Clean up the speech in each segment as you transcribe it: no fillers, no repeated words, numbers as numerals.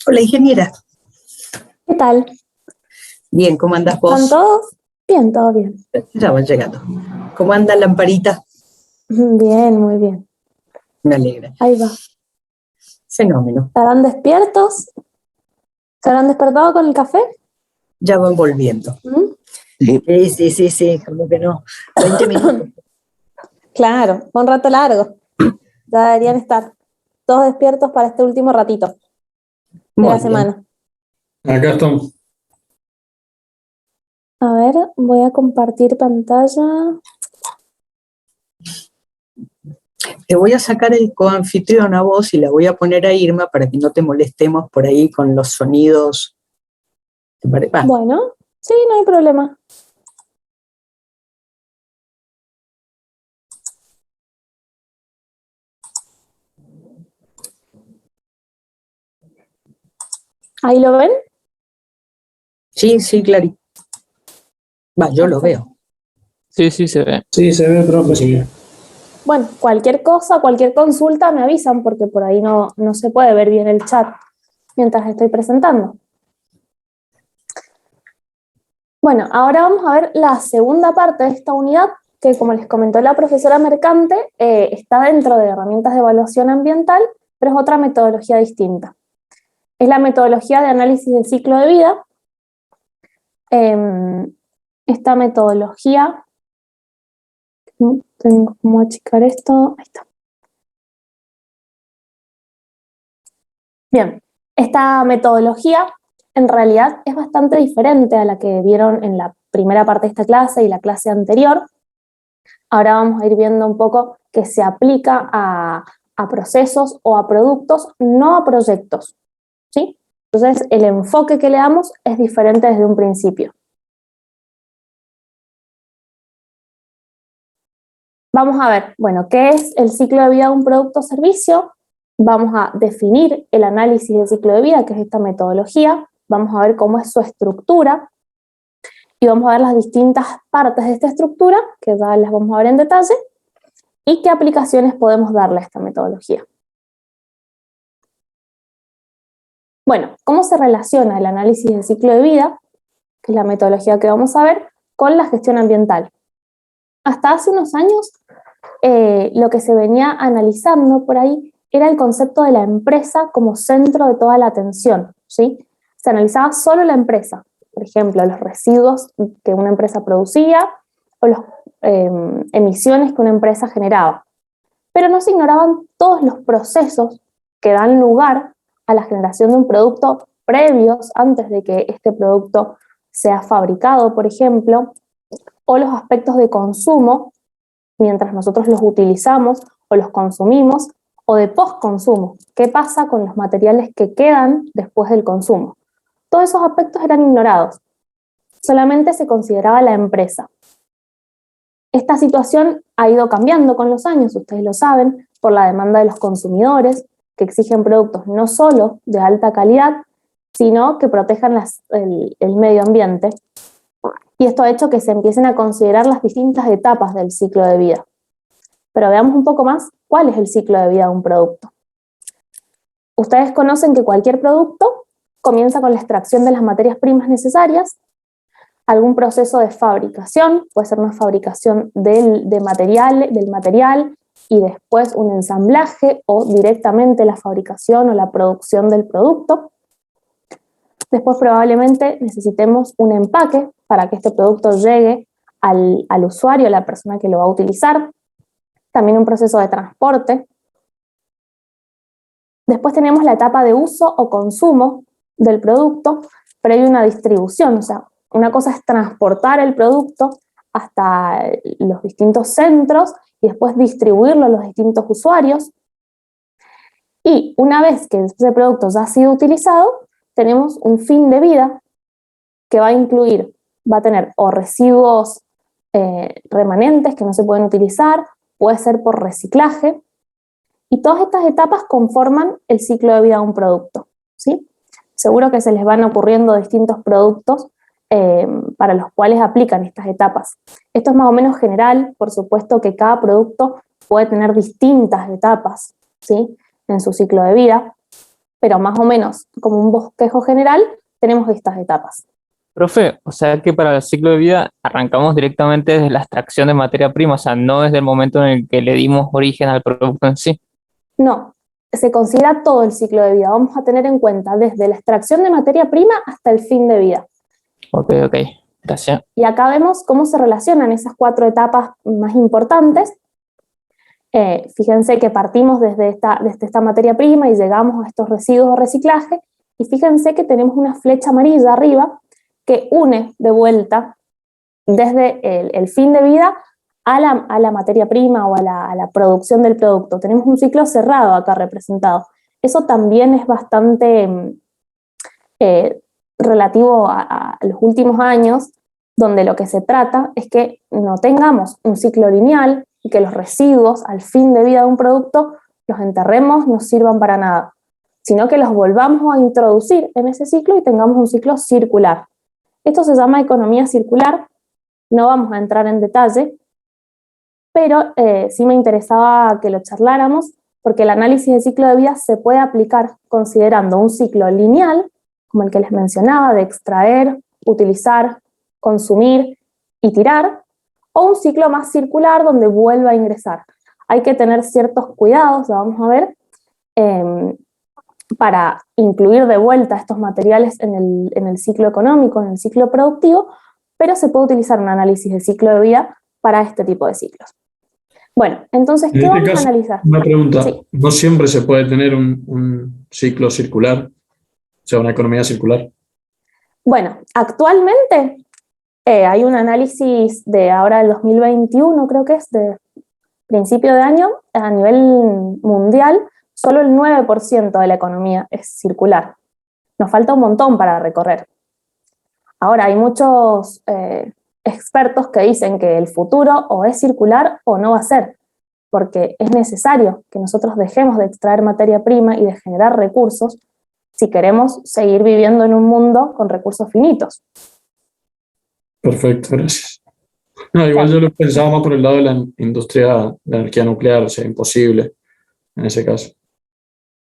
Hola, ingeniera. ¿Qué tal? Bien, ¿cómo andas ¿Están vos? todos? Bien, todo bien. Ya van llegando. ¿Cómo anda Lamparita? Bien, muy bien. Me alegra. Ahí va. Fenómeno. ¿Estarán despiertos? ¿Se habrán despertado con el café? Ya van volviendo. ¿Mm? Sí, como que no. 20 minutos. Claro, fue un rato largo. Ya deberían estar todos despiertos para este último ratito de Muy la bien. semana. Acá estamos. A ver, voy a compartir pantalla. Te voy a sacar el coanfitrión a vos y la voy a poner a Irma para que no te molestemos por ahí con los sonidos. Bueno, sí, no hay problema. ¿Ahí lo ven? Sí, Clary. Yo lo veo. Sí, se ve. Sí, se ve, profe, sí. Bueno, cualquier cosa, cualquier consulta me avisan porque por ahí no se puede ver bien el chat mientras estoy presentando. Bueno, ahora vamos a ver la segunda parte de esta unidad, que como les comentó la profesora Mercante, está dentro de herramientas de evaluación ambiental, pero es otra metodología distinta. Es la metodología de análisis del ciclo de vida. Esta metodología, tengo como achicar esto, ahí está. Bien, esta metodología en realidad es bastante diferente a la que vieron en la primera parte de esta clase y la clase anterior. Ahora vamos a ir viendo un poco que se aplica a procesos o a productos, no a proyectos, ¿sí? Entonces, el enfoque que le damos es diferente desde un principio. Vamos a ver, bueno, ¿qué es el ciclo de vida de un producto o servicio? Vamos a definir el análisis del ciclo de vida, que es esta metodología. Vamos a ver cómo es su estructura y vamos a ver las distintas partes de esta estructura, que ya las vamos a ver en detalle, y qué aplicaciones podemos darle a esta metodología. Bueno, ¿cómo se relaciona el análisis del ciclo de vida, que es la metodología que vamos a ver, con la gestión ambiental? Hasta hace unos años, lo que se venía analizando por ahí era el concepto de la empresa como centro de toda la atención, ¿sí? Se analizaba solo la empresa, por ejemplo, los residuos que una empresa producía o las emisiones que una empresa generaba. Pero no se ignoraban todos los procesos que dan lugar a la generación de un producto previos, antes de que este producto sea fabricado, por ejemplo, o los aspectos de consumo, mientras nosotros los utilizamos o los consumimos, o de postconsumo, qué pasa con los materiales que quedan después del consumo. Todos esos aspectos eran ignorados, solamente se consideraba la empresa. Esta situación ha ido cambiando con los años, ustedes lo saben, por la demanda de los consumidores, que exigen productos no solo de alta calidad, sino que protejan el medio ambiente. Y esto ha hecho que se empiecen a considerar las distintas etapas del ciclo de vida. Pero veamos un poco más cuál es el ciclo de vida de un producto. Ustedes conocen que cualquier producto comienza con la extracción de las materias primas necesarias, algún proceso de fabricación, puede ser una fabricación del material y después un ensamblaje o directamente la fabricación o la producción del producto. Después probablemente necesitemos un empaque para que este producto llegue al usuario, a la persona que lo va a utilizar. También un proceso de transporte. Después tenemos la etapa de uso o consumo del producto, pero hay una distribución, o sea, una cosa es transportar el producto hasta los distintos centros y después distribuirlo a los distintos usuarios. Y una vez que ese producto ya ha sido utilizado, tenemos un fin de vida que va a tener o residuos remanentes que no se pueden utilizar, puede ser por reciclaje, y todas estas etapas conforman el ciclo de vida de un producto, ¿sí? Seguro que se les van ocurriendo distintos productos para los cuales aplican estas etapas. Esto es más o menos general, por supuesto que cada producto puede tener distintas etapas, ¿sí?, en su ciclo de vida. pero más o menos como un bosquejo general, tenemos estas etapas. Profe, o sea que para el ciclo de vida arrancamos directamente desde la extracción de materia prima, o sea, no desde el momento en el que le dimos origen al producto en sí. No, se considera todo el ciclo de vida. Vamos a tener en cuenta desde la extracción de materia prima hasta el fin de vida. Ok, gracias. Y acá vemos cómo se relacionan esas 4 etapas más importantes. Fíjense que partimos desde esta materia prima y llegamos a estos residuos de reciclaje, y fíjense que tenemos una flecha amarilla arriba que une de vuelta desde el fin de vida a la materia prima o a la producción del producto. Tenemos un ciclo cerrado acá representado. Eso también es bastante relativo a los últimos años, donde lo que se trata es que no tengamos un ciclo lineal y que los residuos al fin de vida de un producto los enterremos, no sirvan para nada, sino que los volvamos a introducir en ese ciclo y tengamos un ciclo circular. Esto se llama economía circular, no vamos a entrar en detalle, pero sí me interesaba que lo charláramos, porque el análisis de ciclo de vida se puede aplicar considerando un ciclo lineal, como el que les mencionaba, de extraer, utilizar, consumir y tirar, o un ciclo más circular donde vuelva a ingresar. Hay que tener ciertos cuidados, lo vamos a ver, para incluir de vuelta estos materiales en el ciclo económico, en el ciclo productivo, pero se puede utilizar un análisis de ciclo de vida para este tipo de ciclos. Bueno, entonces, ¿qué vamos a analizar? Una pregunta, Sí. ¿no siempre se puede tener un ciclo circular? O sea, una economía circular. Bueno, actualmente hay un análisis de ahora del 2021, creo que es de principio de año, a nivel mundial, solo el 9% de la economía es circular. Nos falta un montón para recorrer. Ahora, hay muchos expertos que dicen que el futuro o es circular o no va a ser, porque es necesario que nosotros dejemos de extraer materia prima y de generar recursos si queremos seguir viviendo en un mundo con recursos finitos. Perfecto, gracias. No, igual yo lo pensaba más por el lado de la industria de la energía nuclear, o sea, imposible en ese caso.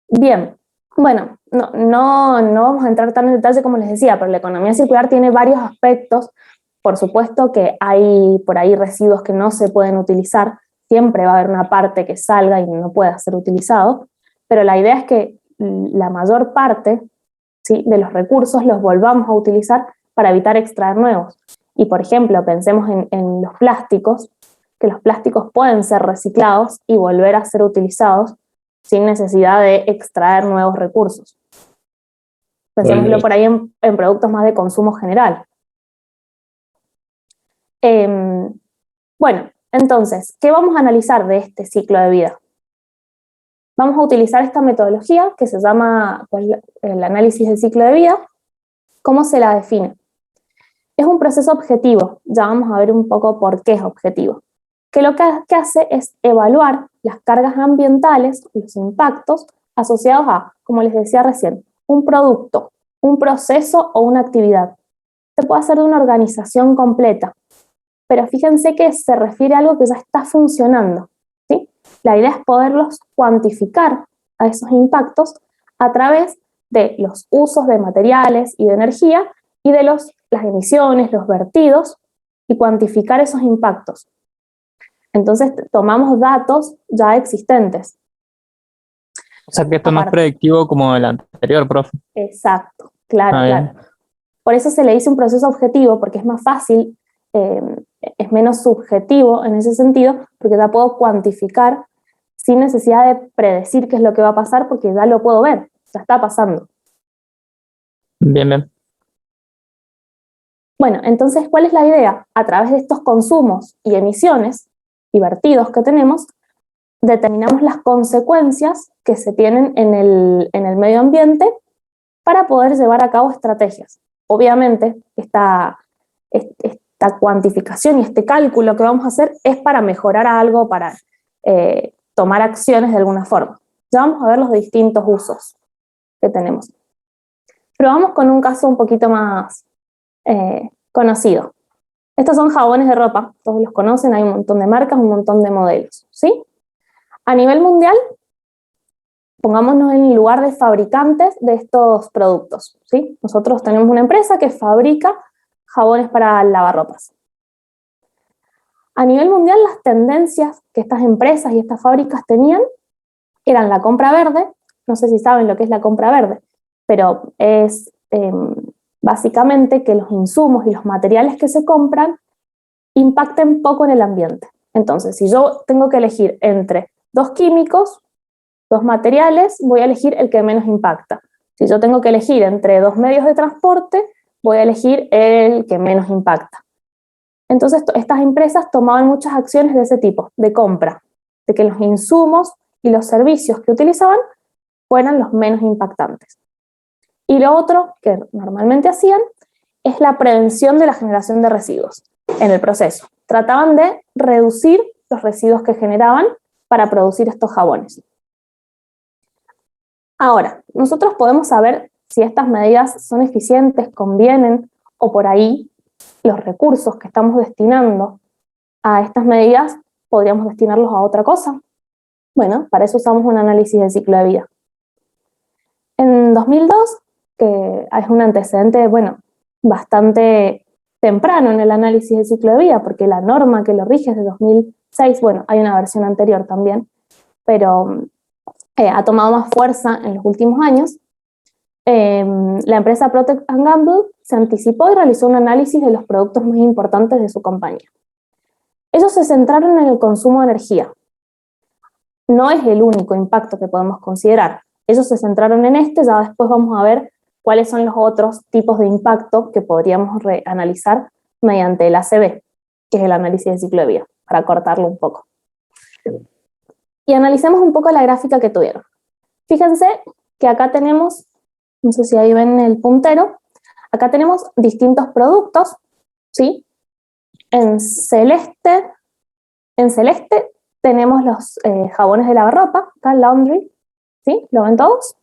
Bien, bueno, no vamos a entrar tan en detalle como les decía, pero la economía circular tiene varios aspectos. Por supuesto que hay por ahí residuos que no se pueden utilizar, siempre va a haber una parte que salga y no pueda ser utilizado, pero la idea es que la mayor parte, ¿sí?, de los recursos los volvamos a utilizar para evitar extraer nuevos. Y por ejemplo, pensemos en los plásticos, que los plásticos pueden ser reciclados y volver a ser utilizados sin necesidad de extraer nuevos recursos. Pensémoslo por ahí en productos más de consumo general. Bueno, entonces, ¿qué vamos a analizar de este ciclo de vida? Vamos a utilizar esta metodología que se llama el análisis del ciclo de vida. ¿Cómo se la define? Es un proceso objetivo, ya vamos a ver un poco por qué es objetivo, que lo que hace es evaluar las cargas ambientales, los impactos asociados a, como les decía recién, un producto, un proceso o una actividad. Se puede hacer de una organización completa, pero fíjense que se refiere a algo que ya está funcionando, ¿sí? La idea es poderlos cuantificar a esos impactos a través de los usos de materiales y de energía y de las emisiones, los vertidos, y cuantificar esos impactos. Entonces tomamos datos ya existentes. O sea que esto no es predictivo como el anterior, profe. Exacto, claro. Por eso se le dice un proceso objetivo, porque es más fácil, es menos subjetivo en ese sentido, porque ya puedo cuantificar sin necesidad de predecir qué es lo que va a pasar, porque ya lo puedo ver, ya está pasando. Bien. Bueno, entonces, ¿cuál es la idea? A través de estos consumos y emisiones y vertidos que tenemos, determinamos las consecuencias que se tienen en el medio ambiente para poder llevar a cabo estrategias. Obviamente, esta cuantificación y este cálculo que vamos a hacer es para mejorar algo, para tomar acciones de alguna forma. Ya vamos a ver los distintos usos que tenemos. Pero vamos con un caso un poquito más conocido. Estos son jabones de ropa, todos los conocen, hay un montón de marcas, un montón de modelos, ¿sí? A nivel mundial, pongámonos en el lugar de fabricantes de estos productos, ¿sí? Nosotros tenemos una empresa que fabrica jabones para lavarropas. A nivel mundial, las tendencias que estas empresas y estas fábricas tenían eran la compra verde. No sé si saben lo que es la compra verde, pero es básicamente que los insumos y los materiales que se compran impacten poco en el ambiente. Entonces, si yo tengo que elegir entre dos químicos, dos materiales, voy a elegir el que menos impacta. Si yo tengo que elegir entre dos medios de transporte, voy a elegir el que menos impacta. Entonces, estas empresas tomaban muchas acciones de ese tipo, de compra, de que los insumos y los servicios que utilizaban fueran los menos impactantes. Y lo otro que normalmente hacían es la prevención de la generación de residuos en el proceso. Trataban de reducir los residuos que generaban para producir estos jabones. Ahora, nosotros podemos saber si estas medidas son eficientes, convienen, o por ahí los recursos que estamos destinando a estas medidas podríamos destinarlos a otra cosa. Bueno, para eso usamos un análisis de ciclo de vida. En 2002, que es un antecedente, bueno, bastante temprano en el análisis de ciclo de vida, porque la norma que lo rige es de 2006, bueno, hay una versión anterior también, pero ha tomado más fuerza en los últimos años. La empresa Procter & Gamble se anticipó y realizó un análisis de los productos más importantes de su compañía. Ellos se centraron en el consumo de energía. No es el único impacto que podemos considerar. Ellos se centraron en este, ya después vamos a ver cuáles son los otros tipos de impacto que podríamos analizar mediante el ACV, que es el análisis de ciclo de vida, para cortarlo un poco. Y analicemos un poco la gráfica que tuvieron. Fíjense que acá tenemos, no sé si ahí ven el puntero, acá tenemos distintos productos, ¿sí? En celeste tenemos los jabones de lavarropa, acá laundry, ¿sí? ¿Lo ven todos?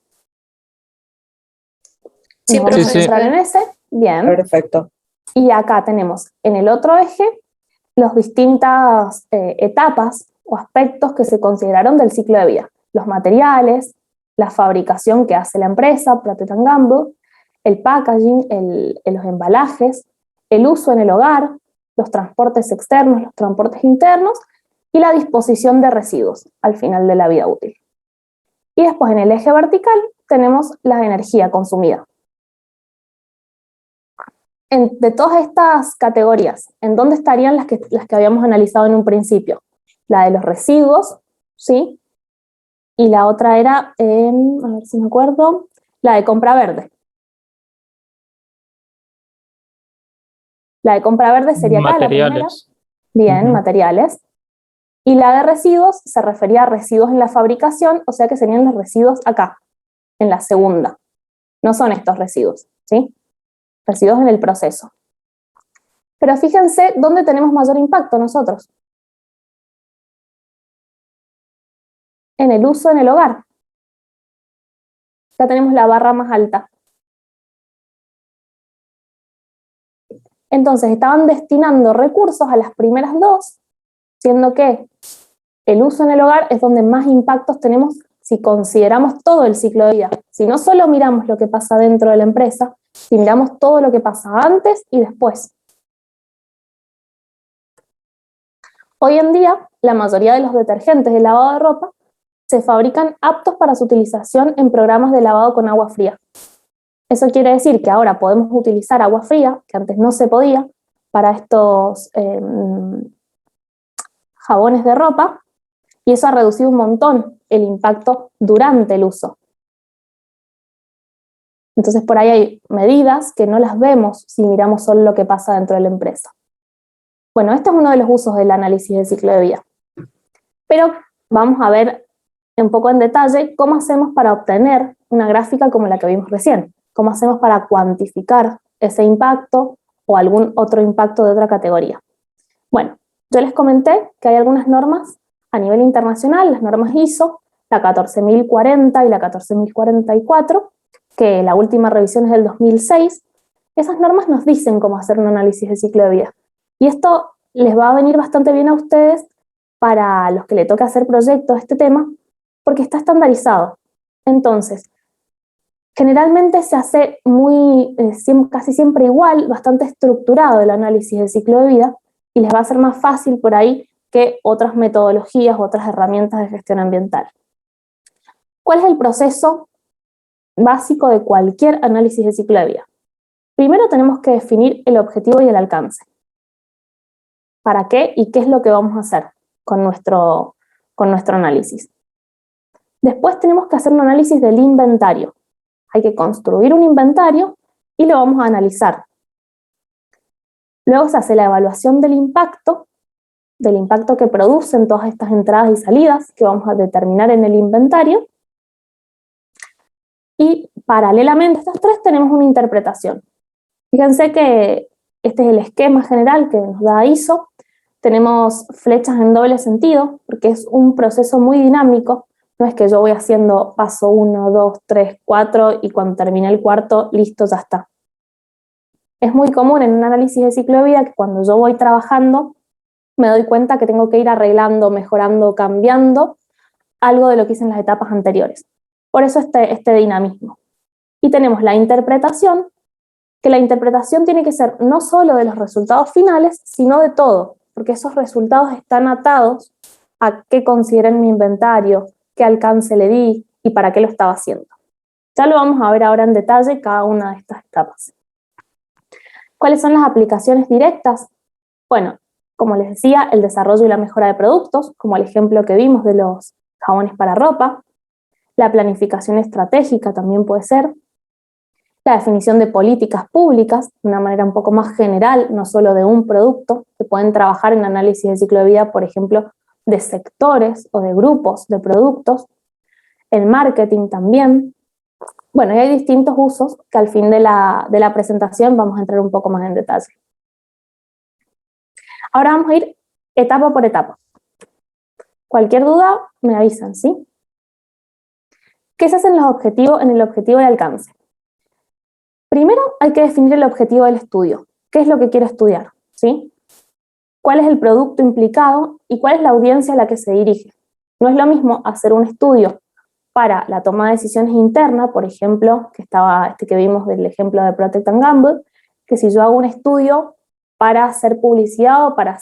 Sí, Vamos a centrar en ese, bien. Perfecto. Y acá tenemos en el otro eje las distintas etapas o aspectos que se consideraron del ciclo de vida. Los materiales, la fabricación que hace la empresa, Procter & Gamble, el packaging, los embalajes, el uso en el hogar, los transportes externos, los transportes internos y la disposición de residuos al final de la vida útil. Y después en el eje vertical tenemos la energía consumida. De todas estas categorías, ¿en dónde estarían las que habíamos analizado en un principio? La de los residuos, ¿sí? Y la otra era, a ver si me acuerdo, la de compra verde. La de compra verde sería acá, la primera. Bien, materiales. Y la de residuos se refería a residuos en la fabricación, o sea que serían los residuos acá, en la segunda. No son estos residuos, ¿sí? Residuos en el proceso. Pero fíjense dónde tenemos mayor impacto nosotros. En el uso en el hogar. Acá tenemos la barra más alta. Entonces estaban destinando recursos a las primeras dos, siendo que el uso en el hogar es donde más impactos tenemos si consideramos todo el ciclo de vida. Si no solo miramos lo que pasa dentro de la empresa, si miramos todo lo que pasa antes y después. Hoy en día, la mayoría de los detergentes de lavado de ropa se fabrican aptos para su utilización en programas de lavado con agua fría. Eso quiere decir que ahora podemos utilizar agua fría, que antes no se podía, para estos jabones de ropa, y eso ha reducido un montón el impacto durante el uso. Entonces por ahí hay medidas que no las vemos si miramos solo lo que pasa dentro de la empresa. Bueno, este es uno de los usos del análisis de ciclo de vida. Pero vamos a ver un poco en detalle cómo hacemos para obtener una gráfica como la que vimos recién. Cómo hacemos para cuantificar ese impacto o algún otro impacto de otra categoría. Bueno, yo les comenté que hay algunas normas a nivel internacional, las normas ISO, la 14040 y la 14044, que la última revisión es del 2006. Esas normas nos dicen cómo hacer un análisis de ciclo de vida. Y esto les va a venir bastante bien a ustedes para los que le toque hacer proyectos de este tema, porque está estandarizado. Entonces, generalmente se hace casi siempre igual, bastante estructurado el análisis del ciclo de vida, y les va a ser más fácil por ahí que otras metodologías, otras herramientas de gestión ambiental. ¿Cuál es el proceso básico de cualquier análisis de ciclo de vida? Primero tenemos que definir el objetivo y el alcance. ¿Para qué y qué es lo que vamos a hacer con nuestro análisis? Después tenemos que hacer un análisis del inventario. Hay que construir un inventario y lo vamos a analizar. Luego se hace la evaluación del impacto que producen todas estas entradas y salidas que vamos a determinar en el inventario. Y paralelamente a estas tres tenemos una interpretación. Fíjense que este es el esquema general que nos da ISO. Tenemos flechas en doble sentido, porque es un proceso muy dinámico. No es que yo voy haciendo paso 1, 2, 3, 4 y cuando termine el cuarto, listo, ya está. Es muy común en un análisis de ciclo de vida que cuando yo voy trabajando me doy cuenta que tengo que ir arreglando, mejorando, cambiando algo de lo que hice en las etapas anteriores. Por eso este dinamismo. Y tenemos la interpretación, que la interpretación tiene que ser no solo de los resultados finales, sino de todo, porque esos resultados están atados a qué consideré en mi inventario, qué alcance le di y para qué lo estaba haciendo. Ya lo vamos a ver ahora en detalle cada una de estas etapas. ¿Cuáles son las aplicaciones directas? Bueno, como les decía, el desarrollo y la mejora de productos, como el ejemplo que vimos de los jabones para ropa. La planificación estratégica también puede ser. La definición de políticas públicas, de una manera un poco más general, no solo de un producto, que pueden trabajar en análisis de ciclo de vida, por ejemplo, de sectores o de grupos de productos. El marketing también. Bueno, y hay distintos usos que al fin de la presentación vamos a entrar un poco más en detalle. Ahora vamos a ir etapa por etapa. Cualquier duda me avisan, ¿sí? ¿Qué se hacen los objetivos en el objetivo de alcance? Primero hay que definir el objetivo del estudio. ¿Qué es lo que quiero estudiar? ¿Sí? ¿Cuál es el producto implicado y cuál es la audiencia a la que se dirige? No es lo mismo hacer un estudio para la toma de decisiones interna, por ejemplo, que vimos del ejemplo de Procter & Gamble, que si yo hago un estudio para hacer publicidad o para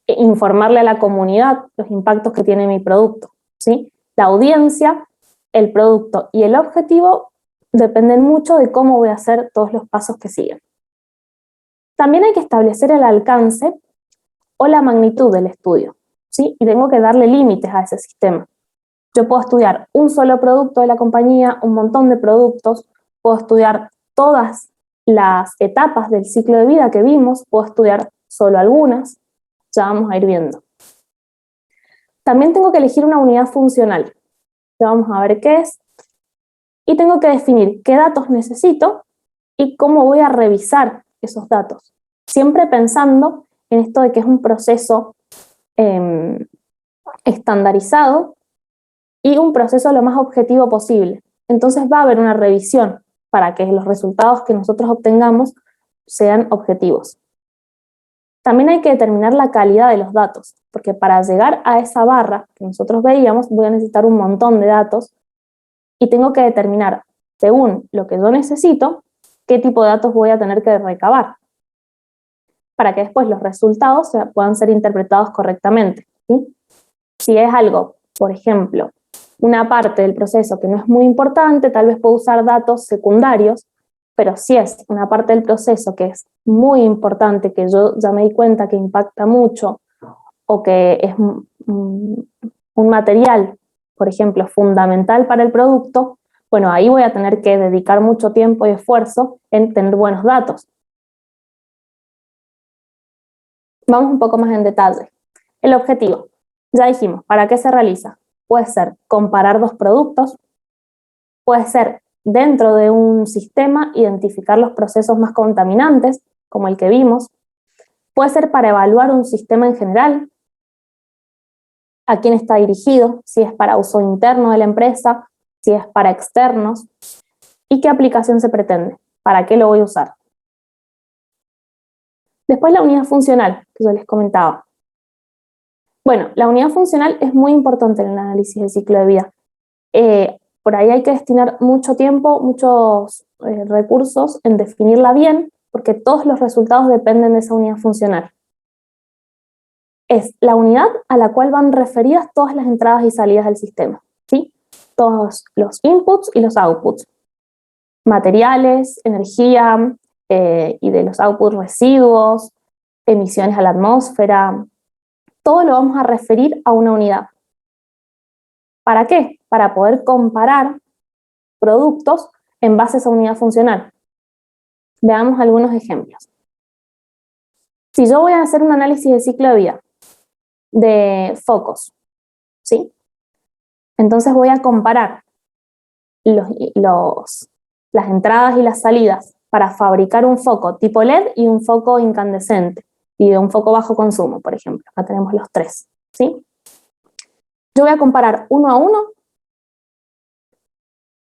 informarle a la comunidad los impactos que tiene mi producto, ¿sí? La audiencia, el producto y el objetivo dependen mucho de cómo voy a hacer todos los pasos que siguen. También hay que establecer el alcance o la magnitud del estudio, ¿sí? Y tengo que darle límites a ese sistema. Yo puedo estudiar un solo producto de la compañía, un montón de productos, puedo estudiar todas las etapas del ciclo de vida que vimos, puedo estudiar solo algunas, ya vamos a ir viendo. También tengo que elegir una unidad funcional, ya vamos a ver qué es, y tengo que definir qué datos necesito y cómo voy a revisar esos datos, siempre pensando en esto de que es un proceso estandarizado y un proceso lo más objetivo posible. Entonces va a haber una revisión para que los resultados que nosotros obtengamos sean objetivos. También hay que determinar la calidad de los datos, porque para llegar a esa barra que nosotros veíamos voy a necesitar un montón de datos y tengo que determinar, según lo que yo necesito, qué tipo de datos voy a tener que recabar, para que después los resultados puedan ser interpretados correctamente, ¿sí? Si es algo, por ejemplo, una parte del proceso que no es muy importante, tal vez puedo usar datos secundarios, pero si es una parte del proceso que es muy importante, que yo ya me di cuenta que impacta mucho, o que es un material, por ejemplo, fundamental para el producto, bueno, ahí voy a tener que dedicar mucho tiempo y esfuerzo en tener buenos datos. Vamos un poco más en detalle. El objetivo, ya dijimos, ¿para qué se realiza? Puede ser comparar dos productos, puede ser dentro de un sistema identificar los procesos más contaminantes, como el que vimos, puede ser para evaluar un sistema en general, a quién está dirigido, si es para uso interno de la empresa, si es para externos, y qué aplicación se pretende, para qué lo voy a usar. Después la unidad funcional, que yo les comentaba. Bueno, la unidad funcional es muy importante en el análisis del ciclo de vida. por ahí hay que destinar mucho tiempo, muchos recursos en definirla bien, porque todos los resultados dependen de esa unidad funcional. Es la unidad a la cual van referidas todas las entradas y salidas del sistema, ¿sí? Todos los inputs y los outputs, materiales, energía, y de los outputs residuos, emisiones a la atmósfera, todo lo vamos a referir a una unidad. ¿Para qué? Para poder comparar productos en base a esa unidad funcional. Veamos algunos ejemplos. Si yo voy a hacer un análisis de ciclo de vida de focos, ¿sí? Entonces voy a comparar las entradas y las salidas para fabricar un foco tipo LED y un foco incandescente y de un foco bajo consumo, por ejemplo. Acá tenemos los tres, ¿sí? Yo voy a comparar uno a uno,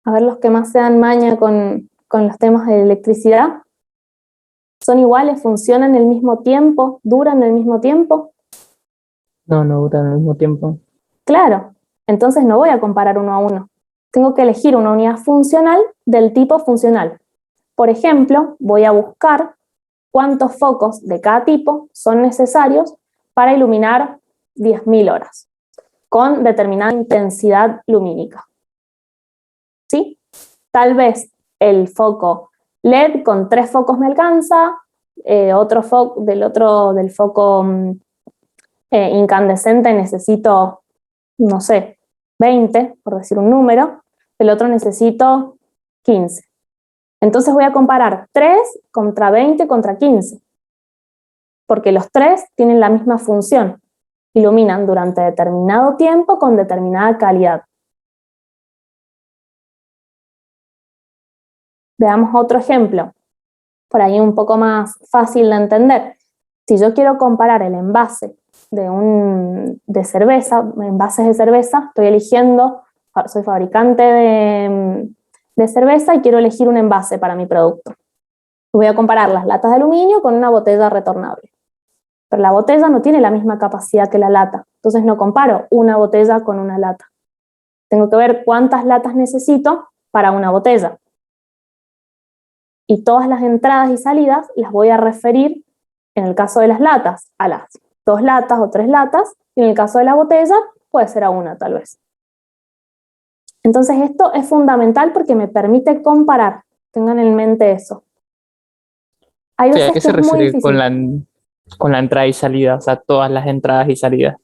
a ver los que más se dan maña con los temas de electricidad. ¿Son iguales? ¿Funcionan al mismo tiempo? ¿Duran al mismo tiempo? No, no duran al mismo tiempo. Claro, entonces no voy a comparar uno a uno. Tengo que elegir una unidad funcional del tipo funcional. Por ejemplo, voy a buscar cuántos focos de cada tipo son necesarios para iluminar 10.000 horas, con determinada intensidad lumínica. ¿Sí? Tal vez el foco LED con 3 focos me alcanza, del foco incandescente necesito, no sé, 20, por decir un número, el otro necesito 15. Entonces voy a comparar 3 contra 20 contra 15, porque los 3 tienen la misma función, iluminan durante determinado tiempo con determinada calidad. Veamos otro ejemplo, por ahí un poco más fácil de entender. Si yo quiero comparar el envase de cerveza, envases de cerveza, estoy eligiendo, soy fabricante de cerveza y quiero elegir un envase para mi producto. Voy a comparar las latas de aluminio con una botella retornable. Pero la botella no tiene la misma capacidad que la lata, entonces no comparo una botella con una lata. Tengo que ver cuántas latas necesito para una botella. Y todas las entradas y salidas las voy a referir, en el caso de las latas, a las 2 latas o 3 latas, y en el caso de la botella puede ser a una tal vez. Entonces esto es fundamental porque me permite comparar, tengan en mente eso. Hay O sea, veces ¿a qué que se es muy refiere difícil. con la entrada y salida? O sea, todas las entradas y salidas.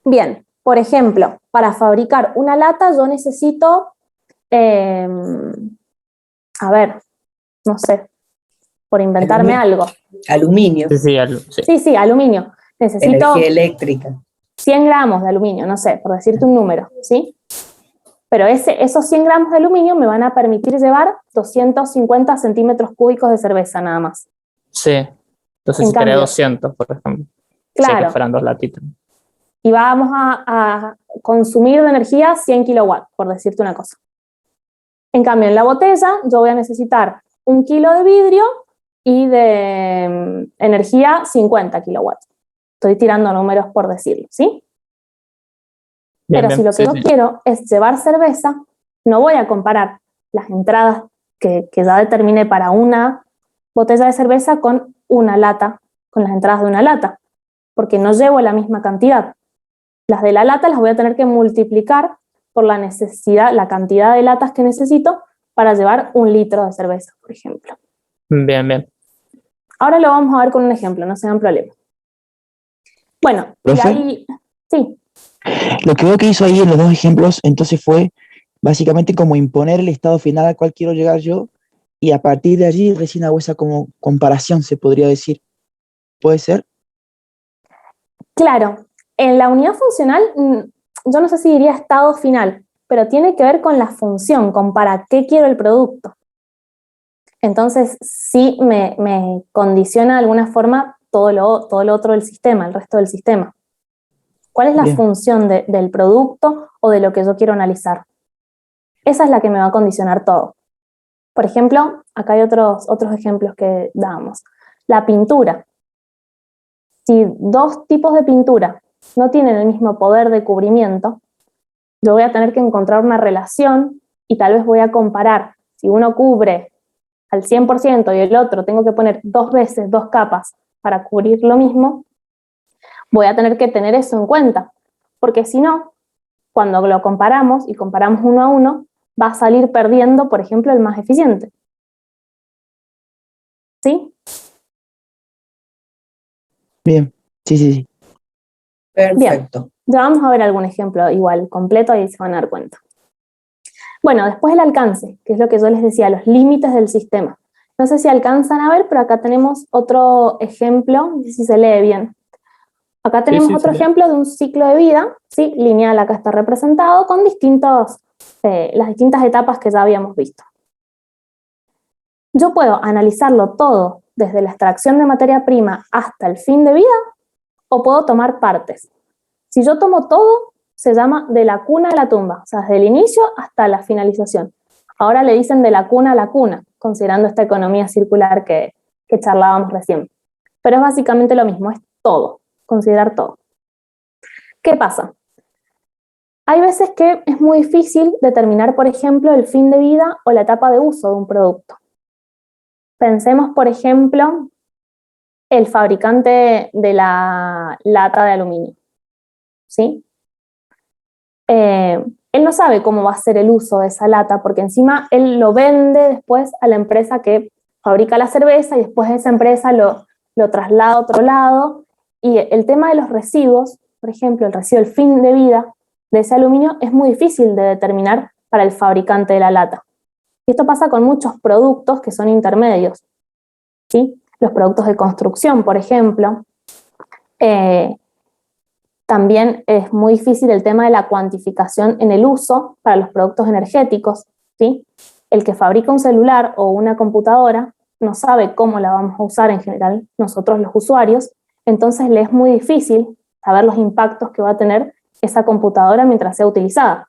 Bien, por ejemplo, para fabricar una lata yo necesito, a ver, no sé, por inventarme algo. Aluminio, Sí, sí. Sí, aluminio. Necesito energía eléctrica. 100 gramos de aluminio, no sé, por decirte un número, ¿sí? Pero esos 100 gramos de aluminio me van a permitir llevar 250 centímetros cúbicos de cerveza nada más. Sí. Entonces En necesitaría cambio, 200, por ejemplo. Si es que claro, fueran 2 latitas. y vamos a consumir de energía 100 kilowatts, por decirte una cosa. En cambio, en la botella yo voy a necesitar 1 kilo de vidrio y de energía 50 kilowatts. Estoy tirando números por decirlo, ¿sí? Bien, Pero bien. si lo que Sí, yo sí. quiero es llevar cerveza, no voy a comparar las entradas que ya determiné para una botella de cerveza con una lata, con las entradas de una lata, porque no llevo la misma cantidad. Las de la lata las voy a tener que multiplicar por la necesidad, la cantidad de latas que necesito para llevar 1 litro de cerveza, por ejemplo. Bien, bien. Ahora lo vamos a ver con un ejemplo, no se dan problema. Bueno, y ¿Profe? ahí, sí, Lo que veo que hizo ahí en los dos ejemplos, entonces fue básicamente como imponer el estado final al cual quiero llegar yo y a partir de allí recién hago esa como comparación, se podría decir. ¿Puede ser? claro, en la unidad funcional, yo no sé si diría estado final, pero tiene que ver con la función, con para qué quiero el producto. Entonces sí me condiciona de alguna forma todo lo otro del sistema, el resto del sistema. ¿Cuál es la Bien. función del producto o de lo que yo quiero analizar? Esa es la que me va a condicionar todo. Por ejemplo, acá hay otros ejemplos que damos. La pintura. Si 2 tipos de pintura no tienen el mismo poder de cubrimiento, yo voy a tener que encontrar una relación y tal vez voy a comparar, si uno cubre al 100% y el otro tengo que poner 2 veces 2 capas para cubrir lo mismo, voy a tener que tener eso en cuenta, porque si no, cuando lo comparamos y comparamos uno a uno, va a salir perdiendo, por ejemplo, el más eficiente. ¿Sí? Bien, sí. Perfecto. Ya vamos a ver algún ejemplo igual completo y se van a dar cuenta. Bueno, después el alcance, que es lo que yo les decía, los límites del sistema. No sé si alcanzan a ver, pero acá tenemos otro ejemplo, no sé si se lee bien. Acá tenemos otro ejemplo de un ciclo de vida, ¿sí? Lineal, acá está representado con las distintas etapas que ya habíamos visto. Yo puedo analizarlo todo desde la extracción de materia prima hasta el fin de vida, o puedo tomar partes. Si yo tomo todo, se llama de la cuna a la tumba, o sea, desde el inicio hasta la finalización. Ahora le dicen de la cuna a la cuna, considerando esta economía circular que charlábamos recién. Pero es básicamente lo mismo, es todo, considerar todo. ¿Qué pasa? Hay veces que es muy difícil determinar, por ejemplo, el fin de vida o la etapa de uso de un producto. Pensemos, por ejemplo, el fabricante de la lata de aluminio, ¿sí? Él no sabe cómo va a ser el uso de esa lata, porque encima él lo vende después a la empresa que fabrica la cerveza y después esa empresa lo traslada a otro lado. Y el tema de los residuos, por ejemplo, el fin de vida de ese aluminio es muy difícil de determinar para el fabricante de la lata. Y esto pasa con muchos productos que son intermedios, ¿sí? Los productos de construcción, por ejemplo. También es muy difícil el tema de la cuantificación en el uso para los productos energéticos, ¿sí? El que fabrica un celular o una computadora no sabe cómo la vamos a usar en general, nosotros los usuarios, entonces le es muy difícil saber los impactos que va a tener esa computadora mientras sea utilizada.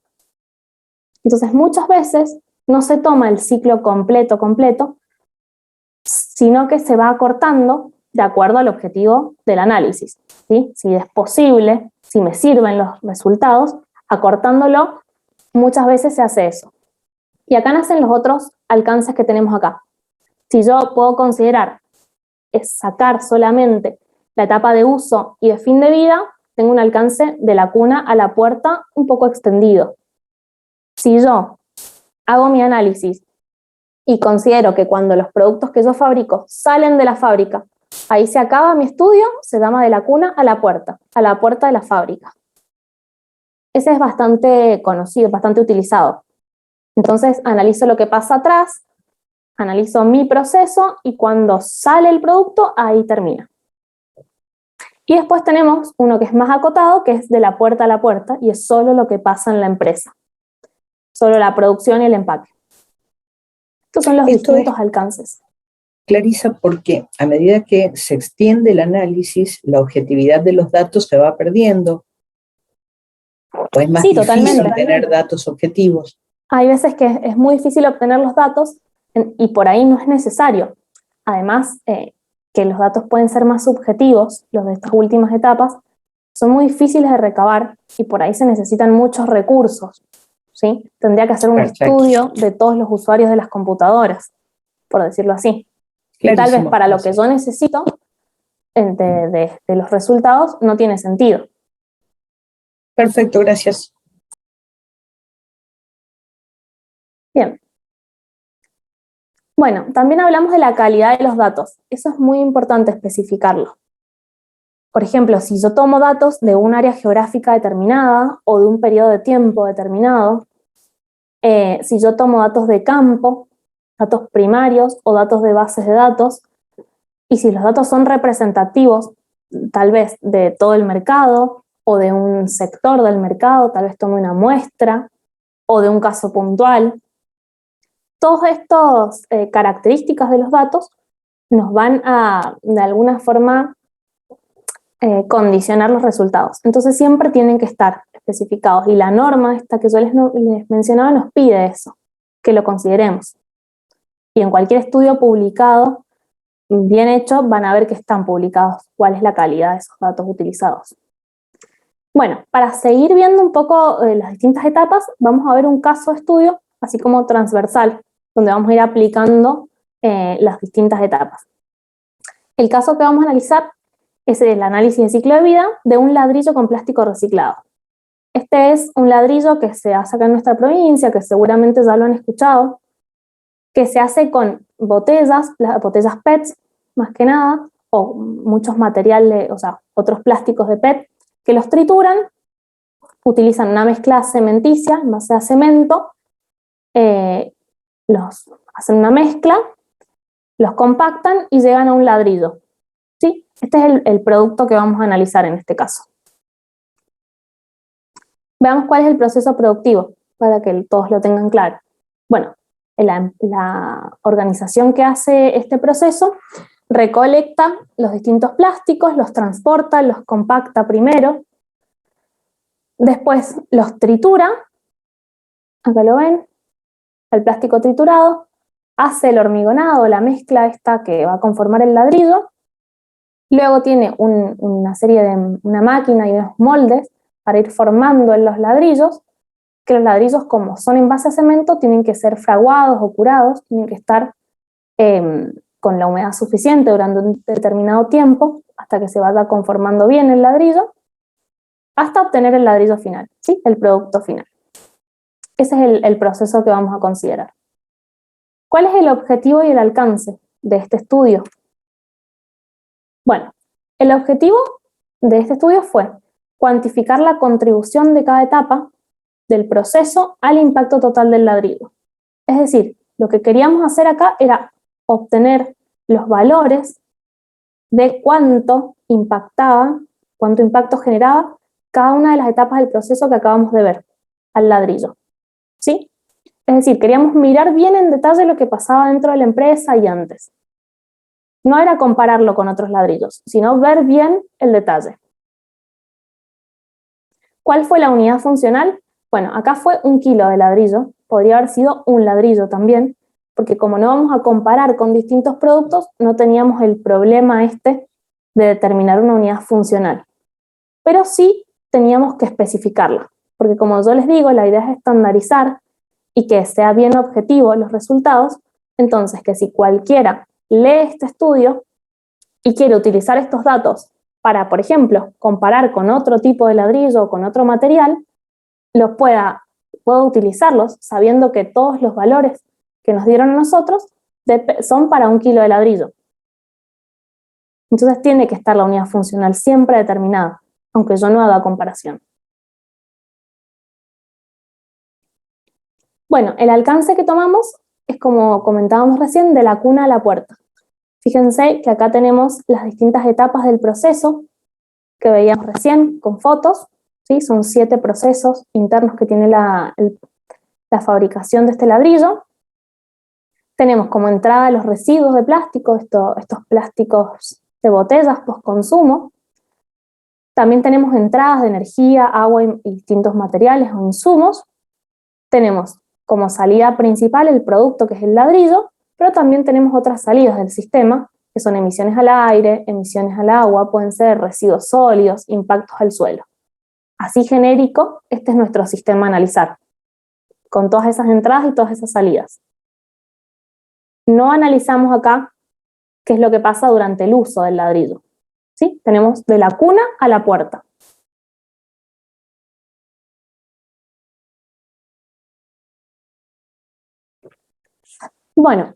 Entonces muchas veces no se toma el ciclo completo, sino que se va acortando de acuerdo al objetivo del análisis, ¿sí? Si es posible, si me sirven los resultados, acortándolo, muchas veces se hace eso. Y acá nacen los otros alcances que tenemos acá. Si yo puedo considerar sacar solamente la etapa de uso y de fin de vida, tengo un alcance de la cuna a la puerta un poco extendido. Si yo hago mi análisis y considero que cuando los productos que yo fabrico salen de la fábrica, ahí se acaba mi estudio, se llama de la cuna a la puerta de la fábrica. Ese es bastante conocido, bastante utilizado. Entonces analizo lo que pasa atrás, analizo mi proceso y cuando sale el producto, ahí termina. Y después tenemos uno que es más acotado, que es de la puerta a la puerta, y es solo lo que pasa en la empresa. Solo la producción y el empaque. Estos son los distintos alcances. Clarisa, porque a medida que se extiende el análisis, la objetividad de los datos se va perdiendo. O es más difícil obtener datos objetivos. Hay veces que es muy difícil obtener los datos y por ahí no es necesario. Además, que los datos pueden ser más subjetivos, los de estas últimas etapas, son muy difíciles de recabar y por ahí se necesitan muchos recursos, ¿sí? Tendría que hacer un estudio de todos los usuarios de las computadoras, por decirlo así. Y tal vez para lo que yo necesito de los resultados no tiene sentido. Perfecto, gracias. Bien. Bueno, también hablamos de la calidad de los datos. Eso es muy importante especificarlo. Por ejemplo, si yo tomo datos de un área geográfica determinada o de un periodo de tiempo determinado, si yo tomo datos de campo, datos primarios o datos de bases de datos, y si los datos son representativos tal vez de todo el mercado o de un sector del mercado, tal vez tome una muestra o de un caso puntual, todas estas características de los datos nos van a, de alguna forma, condicionar los resultados. Entonces siempre tienen que estar especificados y la norma esta que yo les mencionaba nos pide eso, que lo consideremos. Y en cualquier estudio publicado, bien hecho, van a ver que están publicados, cuál es la calidad de esos datos utilizados. Bueno, para seguir viendo un poco las distintas etapas, vamos a ver un caso de estudio así como transversal, donde vamos a ir aplicando las distintas etapas. El caso que vamos a analizar es el análisis de ciclo de vida de un ladrillo con plástico reciclado. Este es un ladrillo que se hace acá en nuestra provincia, que seguramente ya lo han escuchado, que se hace con botellas, las botellas PET, más que nada, o muchos materiales, o sea, otros plásticos de PET, que los trituran, utilizan una mezcla cementicia en base a cemento, los hacen una mezcla, los compactan y llegan a un ladrillo. ¿Sí? Este es el producto que vamos a analizar en este caso. Veamos cuál es el proceso productivo, para que todos lo tengan claro. Bueno, la organización que hace este proceso recolecta los distintos plásticos, los transporta, los compacta primero, después los tritura, acá lo ven, el plástico triturado, hace el hormigonado, la mezcla esta que va a conformar el ladrillo, luego tiene una serie de una máquina y unos moldes para ir formando en los ladrillos, que los ladrillos, como son en base a cemento, tienen que ser fraguados o curados, tienen que estar con la humedad suficiente durante un determinado tiempo, hasta que se vaya conformando bien el ladrillo, hasta obtener el ladrillo final, ¿sí? El producto final. Ese es el proceso que vamos a considerar. ¿Cuál es el objetivo y el alcance de este estudio? Bueno, el objetivo de este estudio fue cuantificar la contribución de cada etapa del proceso al impacto total del ladrillo. Es decir, lo que queríamos hacer acá era obtener los valores de cuánto impactaba, cuánto impacto generaba cada una de las etapas del proceso que acabamos de ver al ladrillo. ¿Sí? Es decir, queríamos mirar bien en detalle lo que pasaba dentro de la empresa y antes. No era compararlo con otros ladrillos, sino ver bien el detalle. ¿Cuál fue la unidad funcional? Bueno, acá fue 1 kilo de ladrillo, podría haber sido un ladrillo también, porque como no vamos a comparar con distintos productos, no teníamos el problema de determinar una unidad funcional. Pero sí teníamos que especificarla, porque como yo les digo, la idea es estandarizar y que sea bien objetivo los resultados, entonces que si cualquiera lee este estudio y quiere utilizar estos datos para, por ejemplo, comparar con otro tipo de ladrillo o con otro material, pueda utilizarlos sabiendo que todos los valores que nos dieron a nosotros son para 1 kilo de ladrillo. Entonces tiene que estar la unidad funcional siempre determinada, aunque yo no haga comparación. Bueno, el alcance que tomamos es, como comentábamos recién, de la cuna a la puerta. Fíjense que acá tenemos las distintas etapas del proceso que veíamos recién con fotos, ¿sí? Son 7 procesos internos que tiene la fabricación de este ladrillo. Tenemos como entrada los residuos de plástico, estos plásticos de botellas post-consumo. También tenemos entradas de energía, agua y distintos materiales o insumos. Tenemos como salida principal el producto, que es el ladrillo, pero también tenemos otras salidas del sistema, que son emisiones al aire, emisiones al agua, pueden ser residuos sólidos, impactos al suelo. Así genérico, este es nuestro sistema a analizar, con todas esas entradas y todas esas salidas. No analizamos acá qué es lo que pasa durante el uso del ladrillo. ¿Sí? Tenemos de la cuna a la puerta. Bueno,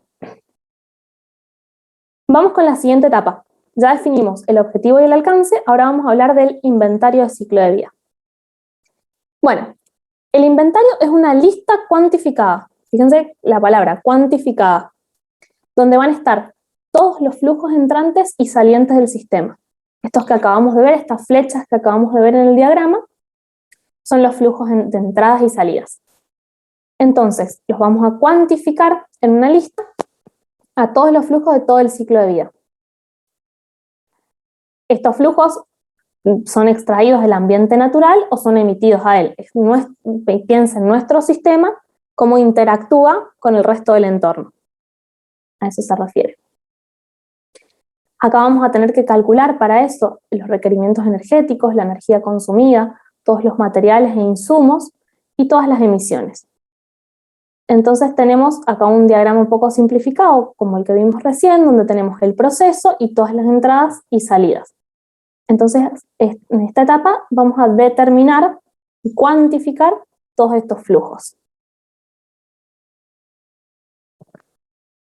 vamos con la siguiente etapa. Ya definimos el objetivo y el alcance, ahora vamos a hablar del inventario de ciclo de vida. Bueno, el inventario es una lista cuantificada, fíjense la palabra, cuantificada, donde van a estar todos los flujos entrantes y salientes del sistema. Estos que acabamos de ver, estas flechas que acabamos de ver en el diagrama, son los flujos de entradas y salidas. Entonces, los vamos a cuantificar en una lista a todos los flujos de todo el ciclo de vida. Estos flujos son extraídos del ambiente natural o son emitidos a él. Piensa en nuestro sistema, cómo interactúa con el resto del entorno. A eso se refiere. Acá vamos a tener que calcular para eso los requerimientos energéticos, la energía consumida, todos los materiales e insumos y todas las emisiones. Entonces tenemos acá un diagrama un poco simplificado, como el que vimos recién, donde tenemos el proceso y todas las entradas y salidas. Entonces, en esta etapa vamos a determinar y cuantificar todos estos flujos.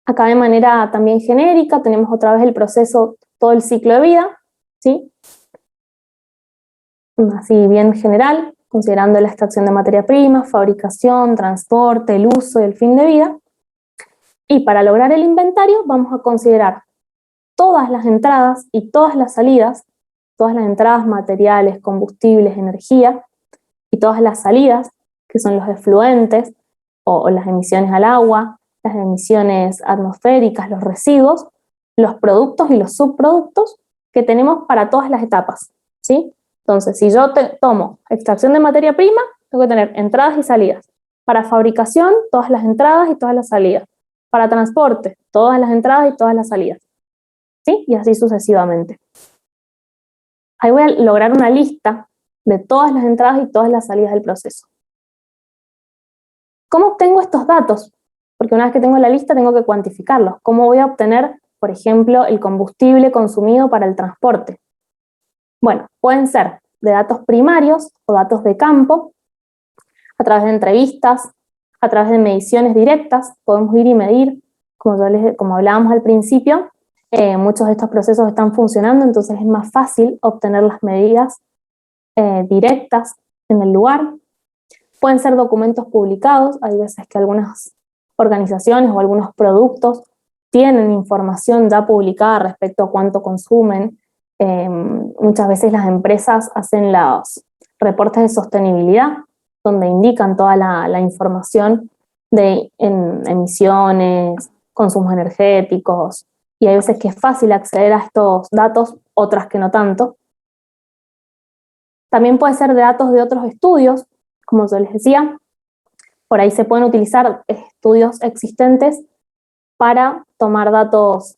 Acá de manera también genérica tenemos otra vez el proceso, todo el ciclo de vida, ¿sí? Así bien general, considerando la extracción de materia prima, fabricación, transporte, el uso y el fin de vida. Y para lograr el inventario vamos a considerar todas las entradas y todas las salidas, todas las entradas materiales, combustibles, energía, y todas las salidas, que son los efluentes o las emisiones al agua, las emisiones atmosféricas, los residuos, los productos y los subproductos que tenemos para todas las etapas, ¿sí? Entonces, si yo tomo extracción de materia prima, tengo que tener entradas y salidas. Para fabricación, todas las entradas y todas las salidas. Para transporte, todas las entradas y todas las salidas, ¿sí? Y así sucesivamente. Ahí voy a lograr una lista de todas las entradas y todas las salidas del proceso. ¿Cómo obtengo estos datos? Porque una vez que tengo la lista tengo que cuantificarlos. ¿Cómo voy a obtener, por ejemplo, el combustible consumido para el transporte? Bueno, pueden ser de datos primarios o datos de campo, a través de entrevistas, a través de mediciones directas, podemos ir y medir, como hablábamos al principio, muchos de estos procesos están funcionando, entonces es más fácil obtener las medidas directas en el lugar. Pueden ser documentos publicados, hay veces que algunas organizaciones o algunos productos tienen información ya publicada respecto a cuánto consumen. Muchas veces las empresas hacen los reportes de sostenibilidad, donde indican toda la información de emisiones, consumos energéticos, y hay veces que es fácil acceder a estos datos, otras que no tanto. También puede ser de datos de otros estudios, como yo les decía, por ahí se pueden utilizar estudios existentes para tomar datos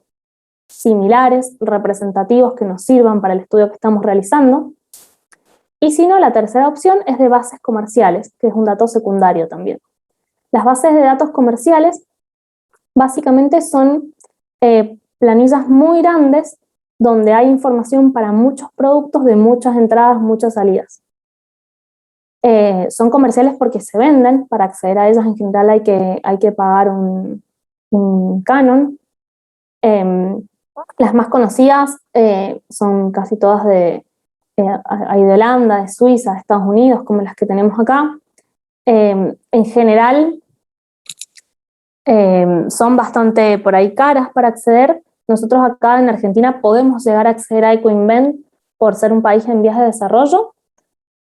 similares, representativos, que nos sirvan para el estudio que estamos realizando. Y si no, la tercera opción es de bases comerciales, que es un dato secundario también. Las bases de datos comerciales básicamente son planillas muy grandes donde hay información para muchos productos de muchas entradas, muchas salidas. Son comerciales porque se venden, para acceder a ellas en general hay que pagar un canon. Las más conocidas son casi todas hay de Holanda, de Suiza, de Estados Unidos, como las que tenemos acá. En general son bastante por ahí caras para acceder. Nosotros acá en Argentina podemos llegar a acceder a Ecoinvent por ser un país en vías de desarrollo.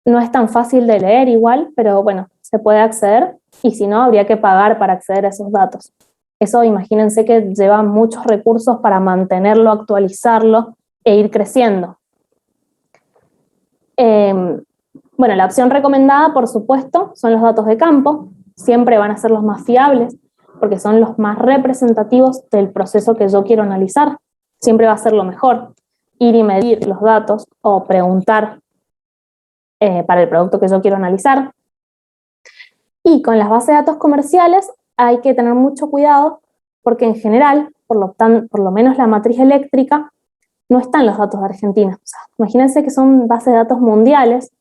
No es tan fácil de leer igual, pero bueno, se puede acceder, y si no, habría que pagar para acceder a esos datos. Eso imagínense que lleva muchos recursos para mantenerlo, actualizarlo e ir creciendo. Bueno, la opción recomendada, por supuesto, son los datos de campo. Siempre van a ser los más fiables, porque son los más representativos del proceso que yo quiero analizar. Siempre va a ser lo mejor, ir y medir los datos o preguntar para el producto que yo quiero analizar. Y con las bases de datos comerciales hay que tener mucho cuidado, porque en general, por lo menos la matriz eléctrica, no están los datos de Argentina. O sea, imagínense que son bases de datos mundiales,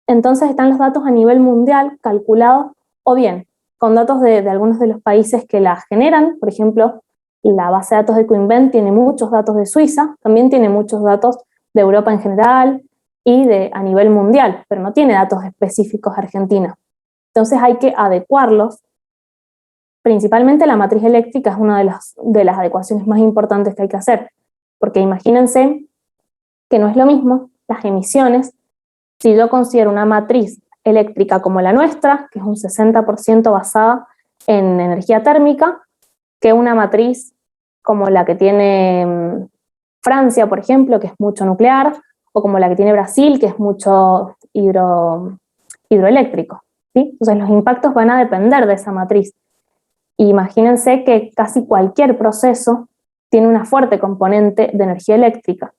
entonces están los datos a nivel mundial calculados, o bien con datos de algunos de los países que la generan. Por ejemplo, la base de datos de Ecoinvent tiene muchos datos de Suiza, también tiene muchos datos de Europa en general y a nivel mundial, pero no tiene datos específicos de Argentina. Entonces hay que adecuarlos. Principalmente la matriz eléctrica es una de las adecuaciones más importantes que hay que hacer, porque imagínense que no es lo mismo las emisiones si yo considero una matriz eléctrica como la nuestra, que es un 60% basada en energía térmica, que una matriz como la que tiene Francia, por ejemplo, que es mucho nuclear, o como la que tiene Brasil, que es mucho hidroeléctrico, ¿sí? Entonces los impactos van a depender de esa matriz. Imagínense que casi cualquier proceso tiene una fuerte componente de energía eléctrica.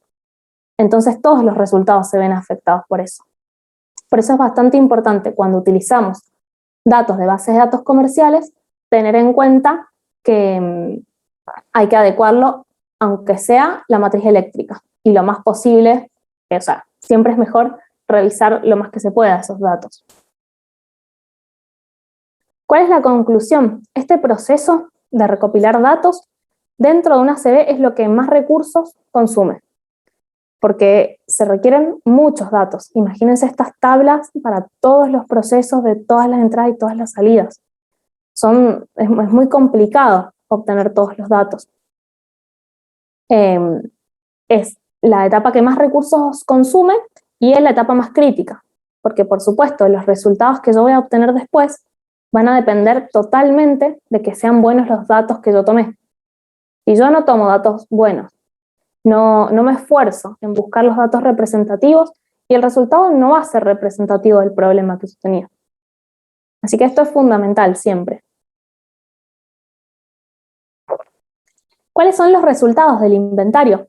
Entonces todos los resultados se ven afectados por eso. Por eso es bastante importante, cuando utilizamos datos de bases de datos comerciales, tener en cuenta que hay que adecuarlo, aunque sea la matriz eléctrica, y lo más posible, o sea, siempre es mejor revisar lo más que se pueda esos datos. ¿Cuál es la conclusión? Este proceso de recopilar datos dentro de una ACV es lo que más recursos consume, porque se requieren muchos datos. Imagínense estas tablas para todos los procesos de todas las entradas y todas las salidas. Es muy complicado obtener todos los datos. Es la etapa que más recursos consume y es la etapa más crítica, porque por supuesto los resultados que yo voy a obtener después van a depender totalmente de que sean buenos los datos que yo tomé. Si yo no tomo datos buenos, no me esfuerzo en buscar los datos representativos y el resultado no va a ser representativo del problema que yo tenía. Así que esto es fundamental siempre. ¿Cuáles son los resultados del inventario?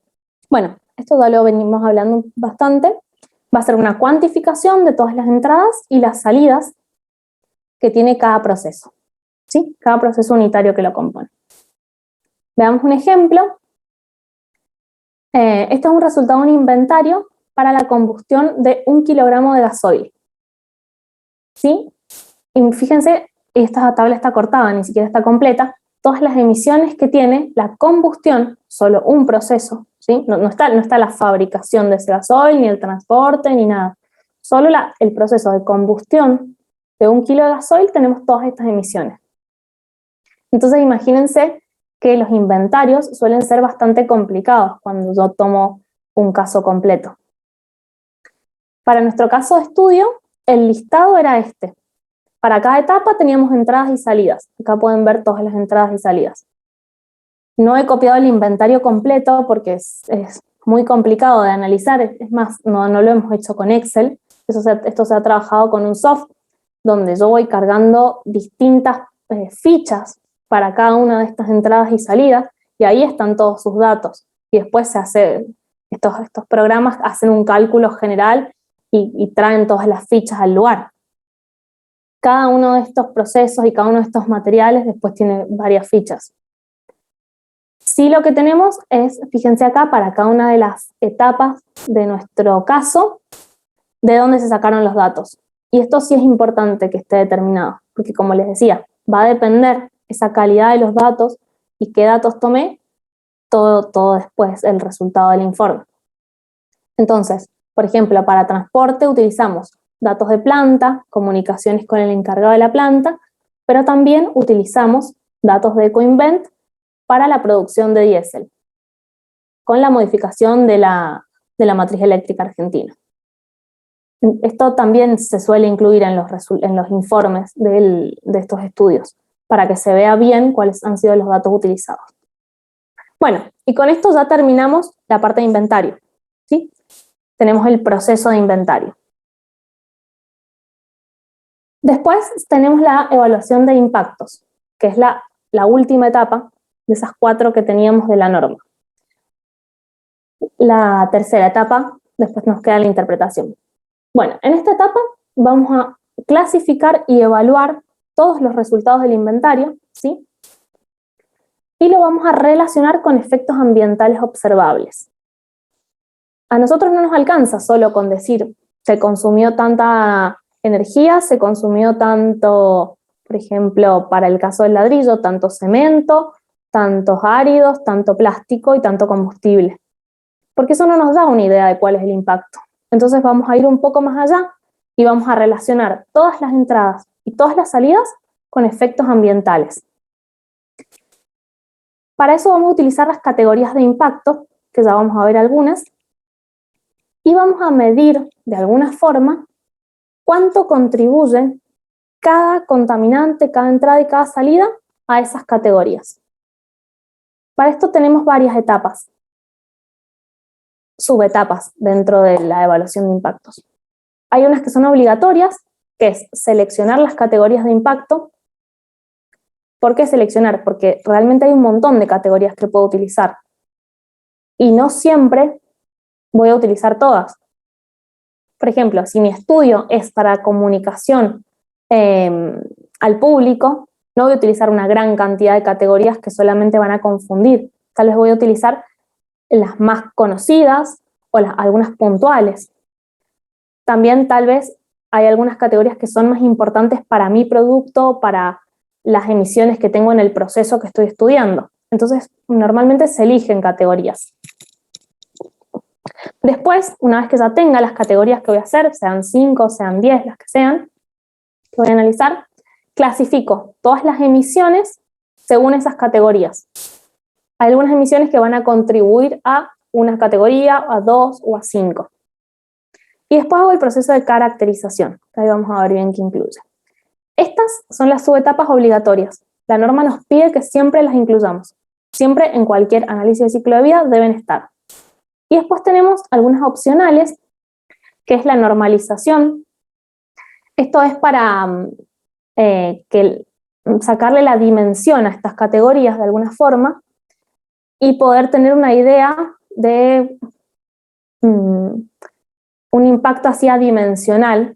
Bueno, esto ya lo venimos hablando bastante. Va a ser una cuantificación de todas las entradas y las salidas que tiene cada proceso, ¿sí? Cada proceso unitario que lo compone. Veamos un ejemplo. Este es un resultado de un inventario para la combustión de 1 kilogramo de gasoil, ¿sí? Y fíjense, esta tabla está cortada, ni siquiera está completa. Todas las emisiones que tiene la combustión, solo un proceso, ¿sí? No está la fabricación de ese gasoil, ni el transporte, ni nada. Solo el proceso de combustión de 1 kilo de gasoil tenemos todas estas emisiones. Entonces imagínense que los inventarios suelen ser bastante complicados cuando yo tomo un caso completo. Para nuestro caso de estudio, el listado era este. Para cada etapa teníamos entradas y salidas. Acá pueden ver todas las entradas y salidas. No he copiado el inventario completo porque es muy complicado de analizar. Es más, no lo hemos hecho con Excel. Esto se ha trabajado con un software donde yo voy cargando distintas fichas para cada una de estas entradas y salidas, y ahí están todos sus datos. Y después estos programas hacen un cálculo general y traen todas las fichas al lugar. Cada uno de estos procesos y cada uno de estos materiales después tiene varias fichas. Sí, lo que tenemos es, fíjense acá, para cada una de las etapas de nuestro caso, de dónde se sacaron los datos. Y esto sí es importante que esté determinado, porque como les decía, va a depender esa calidad de los datos y qué datos tomé, todo después el resultado del informe. Entonces, por ejemplo, para transporte utilizamos datos de planta, comunicaciones con el encargado de la planta, pero también utilizamos datos de Ecoinvent para la producción de diésel, con la modificación de la matriz eléctrica argentina. Esto también se suele incluir en los informes de estos estudios, para que se vea bien cuáles han sido los datos utilizados. Bueno, y con esto ya terminamos la parte de inventario, ¿sí? Tenemos el proceso de inventario. Después tenemos la evaluación de impactos, que es la última etapa de esas 4 que teníamos de la norma. La tercera etapa, después nos queda la interpretación. Bueno, en esta etapa vamos a clasificar y evaluar todos los resultados del inventario, ¿sí? Y lo vamos a relacionar con efectos ambientales observables. A nosotros no nos alcanza solo con decir se consumió tanta energía, se consumió tanto, por ejemplo, para el caso del ladrillo, tanto cemento, tantos áridos, tanto plástico y tanto combustible. Porque eso no nos da una idea de cuál es el impacto. Entonces vamos a ir un poco más allá y vamos a relacionar todas las entradas y todas las salidas con efectos ambientales. Para eso vamos a utilizar las categorías de impacto, que ya vamos a ver algunas, y vamos a medir de alguna forma cuánto contribuye cada contaminante, cada entrada y cada salida a esas categorías. Para esto tenemos varias etapas, subetapas dentro de la evaluación de impactos. Hay unas que son obligatorias, que es seleccionar las categorías de impacto. ¿Por qué seleccionar? Porque realmente hay un montón de categorías que puedo utilizar y no siempre voy a utilizar todas. Por ejemplo, si mi estudio es para comunicación al público, No voy a utilizar una gran cantidad de categorías que solamente van a confundir. Tal vez voy a utilizar las más conocidas o algunas puntuales. También tal vez hay algunas categorías que son más importantes para mi producto, para las emisiones que tengo en el proceso que estoy estudiando. Entonces, normalmente se eligen categorías. Después, una vez que ya tenga las categorías que voy a hacer, sean 5, sean 10, las que sean, que voy a analizar, clasifico todas las emisiones según esas categorías. Hay algunas emisiones que van a contribuir a una categoría, a 2 o a 5. Y después hago el proceso de caracterización. Ahí vamos a ver bien qué incluye. Estas son las subetapas obligatorias. La norma nos pide que siempre las incluyamos. Siempre en cualquier análisis de ciclo de vida deben estar. Y después tenemos algunas opcionales, que es la normalización. Esto es para sacarle la dimensión a estas categorías de alguna forma y poder tener una idea de un impacto así adimensional,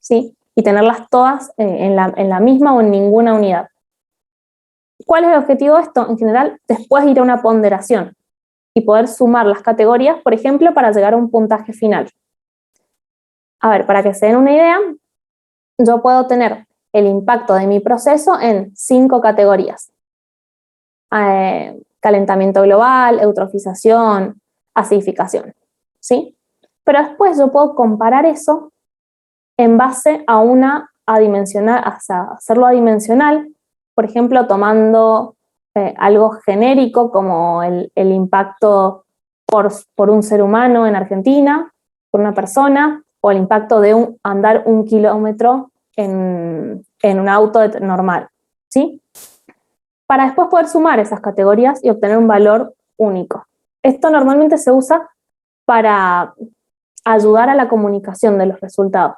¿sí? Y tenerlas todas en la misma o en ninguna unidad. ¿Cuál es el objetivo de esto? En general, después ir a una ponderación y poder sumar las categorías, por ejemplo, para llegar a un puntaje final. A ver, para que se den una idea, yo puedo tener el impacto de mi proceso en 5 categorías. Calentamiento global, eutrofización, acidificación, ¿sí? Pero después yo puedo comparar eso en base a una adimensional, hacerlo adimensional, por ejemplo, tomando algo genérico como el impacto por un ser humano en Argentina, por una persona, o el impacto de andar 1 kilómetro en un auto normal, ¿sí? Para después poder sumar esas categorías y obtener un valor único. Esto normalmente se usa para ayudar a la comunicación de los resultados.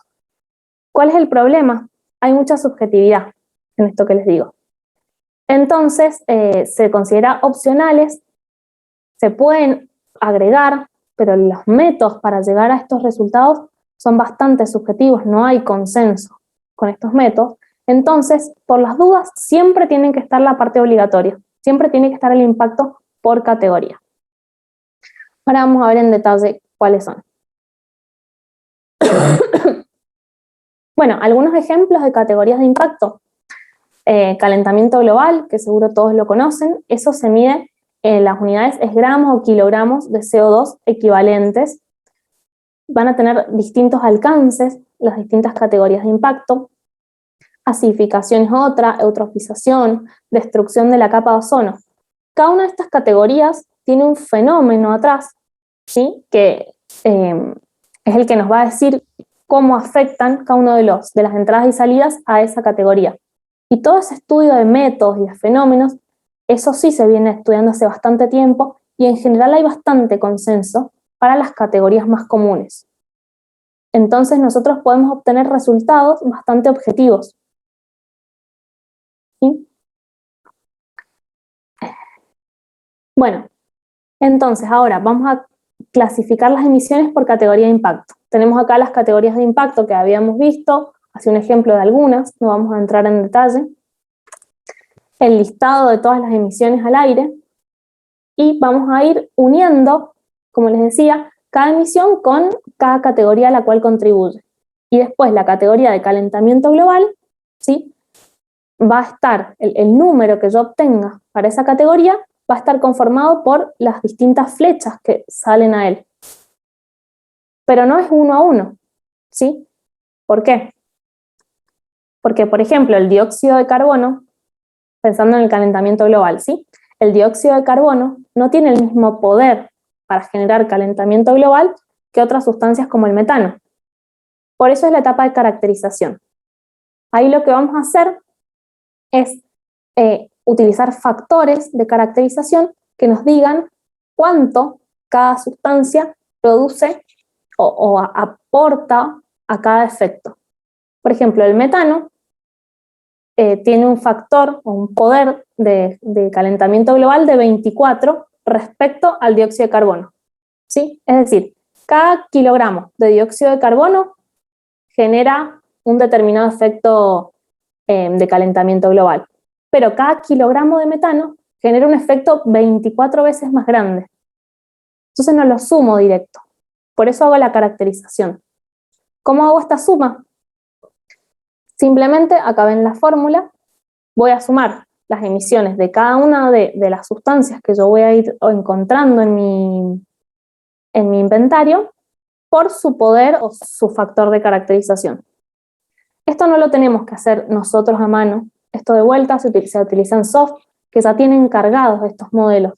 ¿Cuál es el problema? Hay mucha subjetividad en esto que les digo. Entonces, se considera opcionales, se pueden agregar, pero los métodos para llegar a estos resultados son bastante subjetivos, no hay consenso con estos métodos. Entonces, por las dudas, siempre tienen que estar la parte obligatoria, siempre tiene que estar el impacto por categoría. Ahora vamos a ver en detalle cuáles son. Bueno, algunos ejemplos de categorías de impacto. Calentamiento global, que seguro todos lo conocen, eso se mide en las unidades es gramos o kilogramos de CO2 equivalentes. Van a tener distintos alcances, las distintas categorías de impacto. Acidificación es otra, eutrofización, destrucción de la capa de ozono. Cada una de estas categorías tiene un fenómeno atrás, ¿sí? Que es el que nos va a decir cómo afectan cada uno de las entradas y salidas a esa categoría. Y todo ese estudio de métodos y de fenómenos, eso sí se viene estudiando hace bastante tiempo y en general hay bastante consenso para las categorías más comunes. Entonces nosotros podemos obtener resultados bastante objetivos. ¿Sí? Bueno, entonces ahora vamos a clasificar las emisiones por categoría de impacto. Tenemos acá las categorías de impacto que habíamos visto, así un ejemplo de algunas, no vamos a entrar en detalle. El listado de todas las emisiones al aire y vamos a ir uniendo, como les decía, cada emisión con cada categoría a la cual contribuye. Y después la categoría de calentamiento global, ¿sí? Va a estar, el número que yo obtenga para esa categoría va a estar conformado por las distintas flechas que salen a él. Pero no es 1 a 1, ¿sí? ¿Por qué? Porque, por ejemplo, el dióxido de carbono, pensando en el calentamiento global, ¿sí? El dióxido de carbono no tiene el mismo poder para generar calentamiento global que otras sustancias como el metano. Por eso es la etapa de caracterización. Ahí lo que vamos a hacer es utilizar factores de caracterización que nos digan cuánto cada sustancia produce o aporta a cada efecto. Por ejemplo, el metano tiene un factor o un poder de calentamiento global de 24 respecto al dióxido de carbono, ¿sí? Es decir, cada kilogramo de dióxido de carbono genera un determinado efecto de calentamiento global. pero cada kilogramo de metano genera un efecto 24 veces más grande. Entonces no lo sumo directo. Por eso hago la caracterización. ¿Cómo hago esta suma? Simplemente acá ven la fórmula, voy a sumar las emisiones de cada una de las sustancias que yo voy a ir encontrando en mi inventario por su poder o su factor de caracterización. Esto no lo tenemos que hacer nosotros a mano. Esto de vuelta se utilizan soft que ya tienen cargados estos modelos.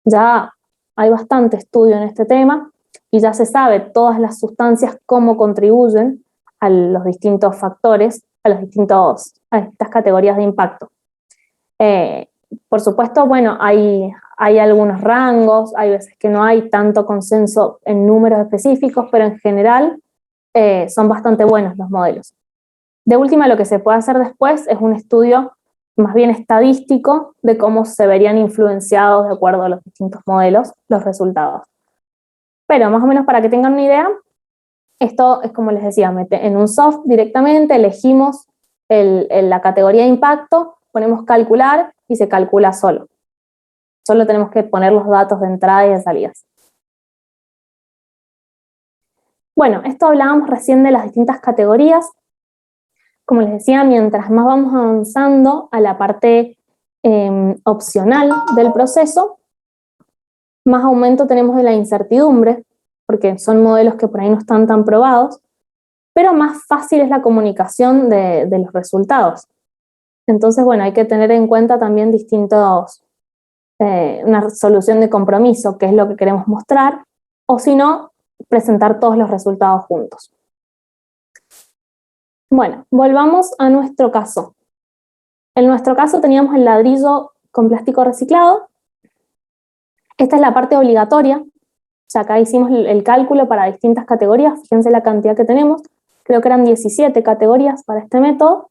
Ya hay bastante estudio en este tema y ya se sabe todas las sustancias cómo contribuyen a los distintos factores, a estas categorías de impacto. Por supuesto, bueno, hay algunos rangos, hay veces que no hay tanto consenso en números específicos, pero en general son bastante buenos los modelos. De última, lo que se puede hacer después es un estudio más bien estadístico de cómo se verían influenciados de acuerdo a los distintos modelos los resultados. Pero más o menos para que tengan una idea, esto es como les decía, en un soft directamente elegimos la categoría de impacto, ponemos calcular y se calcula solo. Solo tenemos que poner los datos de entrada y de salidas. Bueno, esto hablábamos recién de las distintas categorías. Como les decía, mientras más vamos avanzando a la parte opcional del proceso, más aumento tenemos de la incertidumbre, porque son modelos que por ahí no están tan probados, pero más fácil es la comunicación de los resultados. Entonces, bueno, hay que tener en cuenta también una solución de compromiso, que es lo que queremos mostrar, o si no, presentar todos los resultados juntos. Bueno, volvamos a nuestro caso. En nuestro caso teníamos el ladrillo con plástico reciclado. Esta es la parte obligatoria. O sea, acá hicimos el cálculo para distintas categorías. Fíjense la cantidad que tenemos. Creo que eran 17 categorías para este método.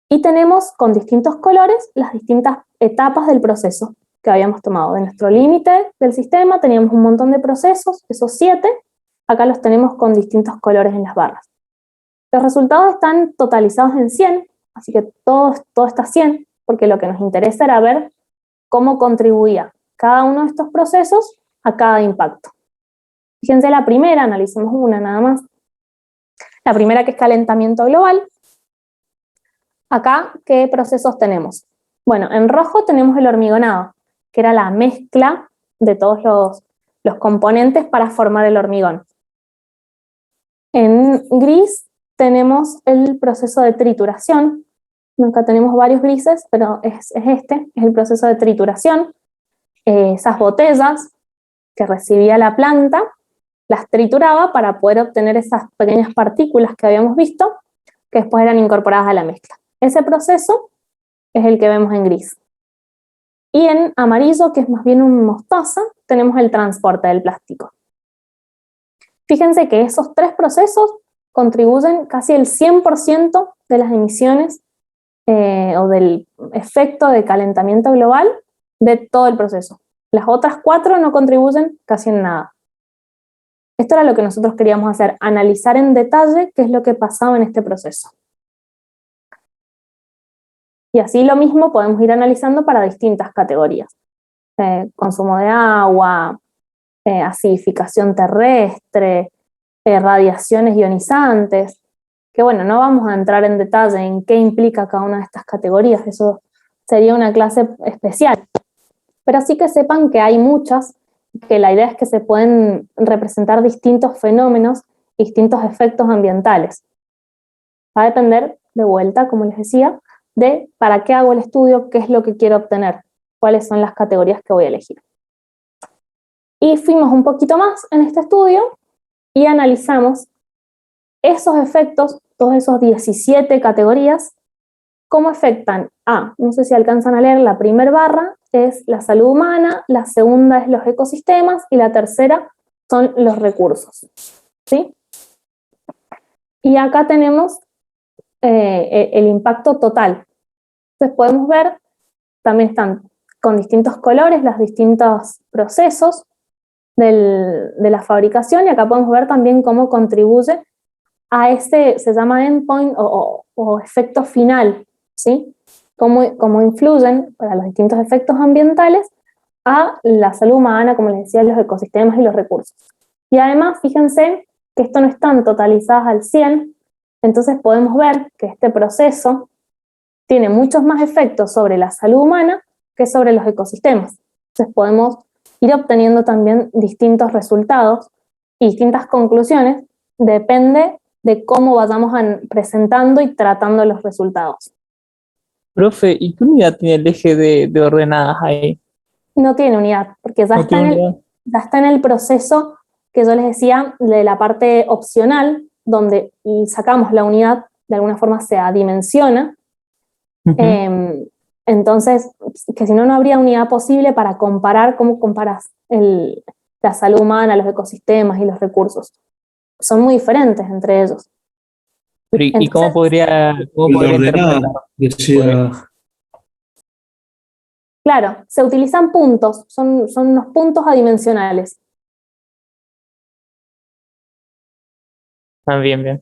Y tenemos con distintos colores las distintas etapas del proceso que habíamos tomado. De nuestro límite del sistema teníamos un montón de procesos, esos 7. Acá los tenemos con distintos colores en las barras. Los resultados están totalizados en 100, así que todo está 100, porque lo que nos interesa era ver cómo contribuía cada uno de estos procesos a cada impacto. Fíjense la primera, analicemos una nada más. La primera, que es calentamiento global. Acá, ¿qué procesos tenemos? Bueno, en rojo tenemos el hormigonado, que era la mezcla de todos los componentes para formar el hormigón. En gris tenemos el proceso de trituración. Acá tenemos varios grises, pero es el proceso de trituración. Esas botellas que recibía la planta, las trituraba para poder obtener esas pequeñas partículas que habíamos visto, que después eran incorporadas a la mezcla. Ese proceso es el que vemos en gris. Y en amarillo, que es más bien un mostaza, tenemos el transporte del plástico. Fíjense que esos 3 procesos contribuyen casi el 100% de las emisiones o del efecto de calentamiento global de todo el proceso. Las otras 4 no contribuyen casi en nada. Esto era lo que nosotros queríamos hacer, analizar en detalle qué es lo que pasaba en este proceso. Y así lo mismo podemos ir analizando para distintas categorías. Consumo de agua, acidificación terrestre, radiaciones ionizantes, que bueno, no vamos a entrar en detalle en qué implica cada una de estas categorías, eso sería una clase especial. Pero sí que sepan que hay muchas, que la idea es que se pueden representar distintos fenómenos, distintos efectos ambientales. Va a depender, de vuelta, como les decía, de para qué hago el estudio, qué es lo que quiero obtener, cuáles son las categorías que voy a elegir. Y fuimos un poquito más en este estudio y analizamos esos efectos, todos esos 17 categorías, cómo afectan no sé si alcanzan a leer, la primera barra es la salud humana, la segunda es los ecosistemas y la tercera son los recursos, ¿sí? Y acá tenemos el impacto total. Entonces podemos ver, también están con distintos colores los distintos procesos de la fabricación, y acá podemos ver también cómo contribuye a se llama endpoint o efecto final, ¿sí? cómo influyen para los distintos efectos ambientales a la salud humana, como les decía, los ecosistemas y los recursos. Y además, fíjense que esto no están totalizadas al 100, entonces podemos ver que este proceso tiene muchos más efectos sobre la salud humana que sobre los ecosistemas. Entonces podemos ir obteniendo también distintos resultados y distintas conclusiones, depende de cómo vayamos presentando y tratando los resultados. Profe, ¿y qué unidad tiene el eje de ordenadas ahí? No tiene unidad, porque ya está en el proceso que yo les decía de la parte opcional, donde sacamos la unidad, de alguna forma se adimensiona. Entonces, que si no, no habría unidad posible para comparar cómo comparas la salud humana, los ecosistemas y los recursos. Son muy diferentes entre ellos. Pero, ¿y cómo podría ordenada, decía. Claro, se utilizan puntos, son unos puntos adimensionales. Ah, bien.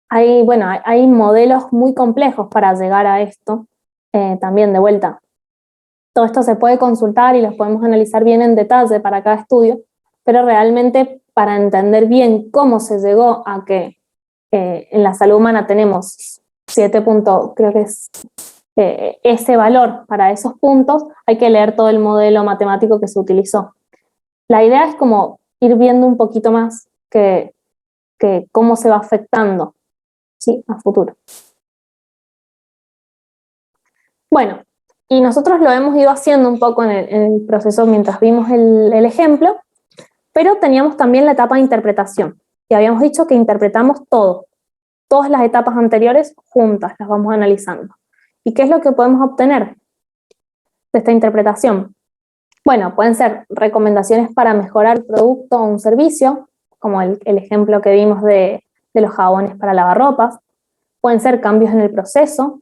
Hay modelos muy complejos para llegar a esto, también de vuelta. Todo esto se puede consultar y los podemos analizar bien en detalle para cada estudio, pero realmente para entender bien cómo se llegó a que en la salud humana tenemos 7 puntos, creo que es ese valor para esos puntos, hay que leer todo el modelo matemático que se utilizó. La idea es como ir viendo un poquito más que cómo se va afectando, ¿sí?, a futuro. Bueno, y nosotros lo hemos ido haciendo un poco en el proceso mientras vimos el ejemplo, pero teníamos también la etapa de interpretación. Y habíamos dicho que interpretamos todas las etapas anteriores juntas, las vamos analizando. ¿Y qué es lo que podemos obtener de esta interpretación? Bueno, pueden ser recomendaciones para mejorar el producto o un servicio, como el ejemplo que vimos de los jabones para lavarropas. Pueden ser cambios en el proceso,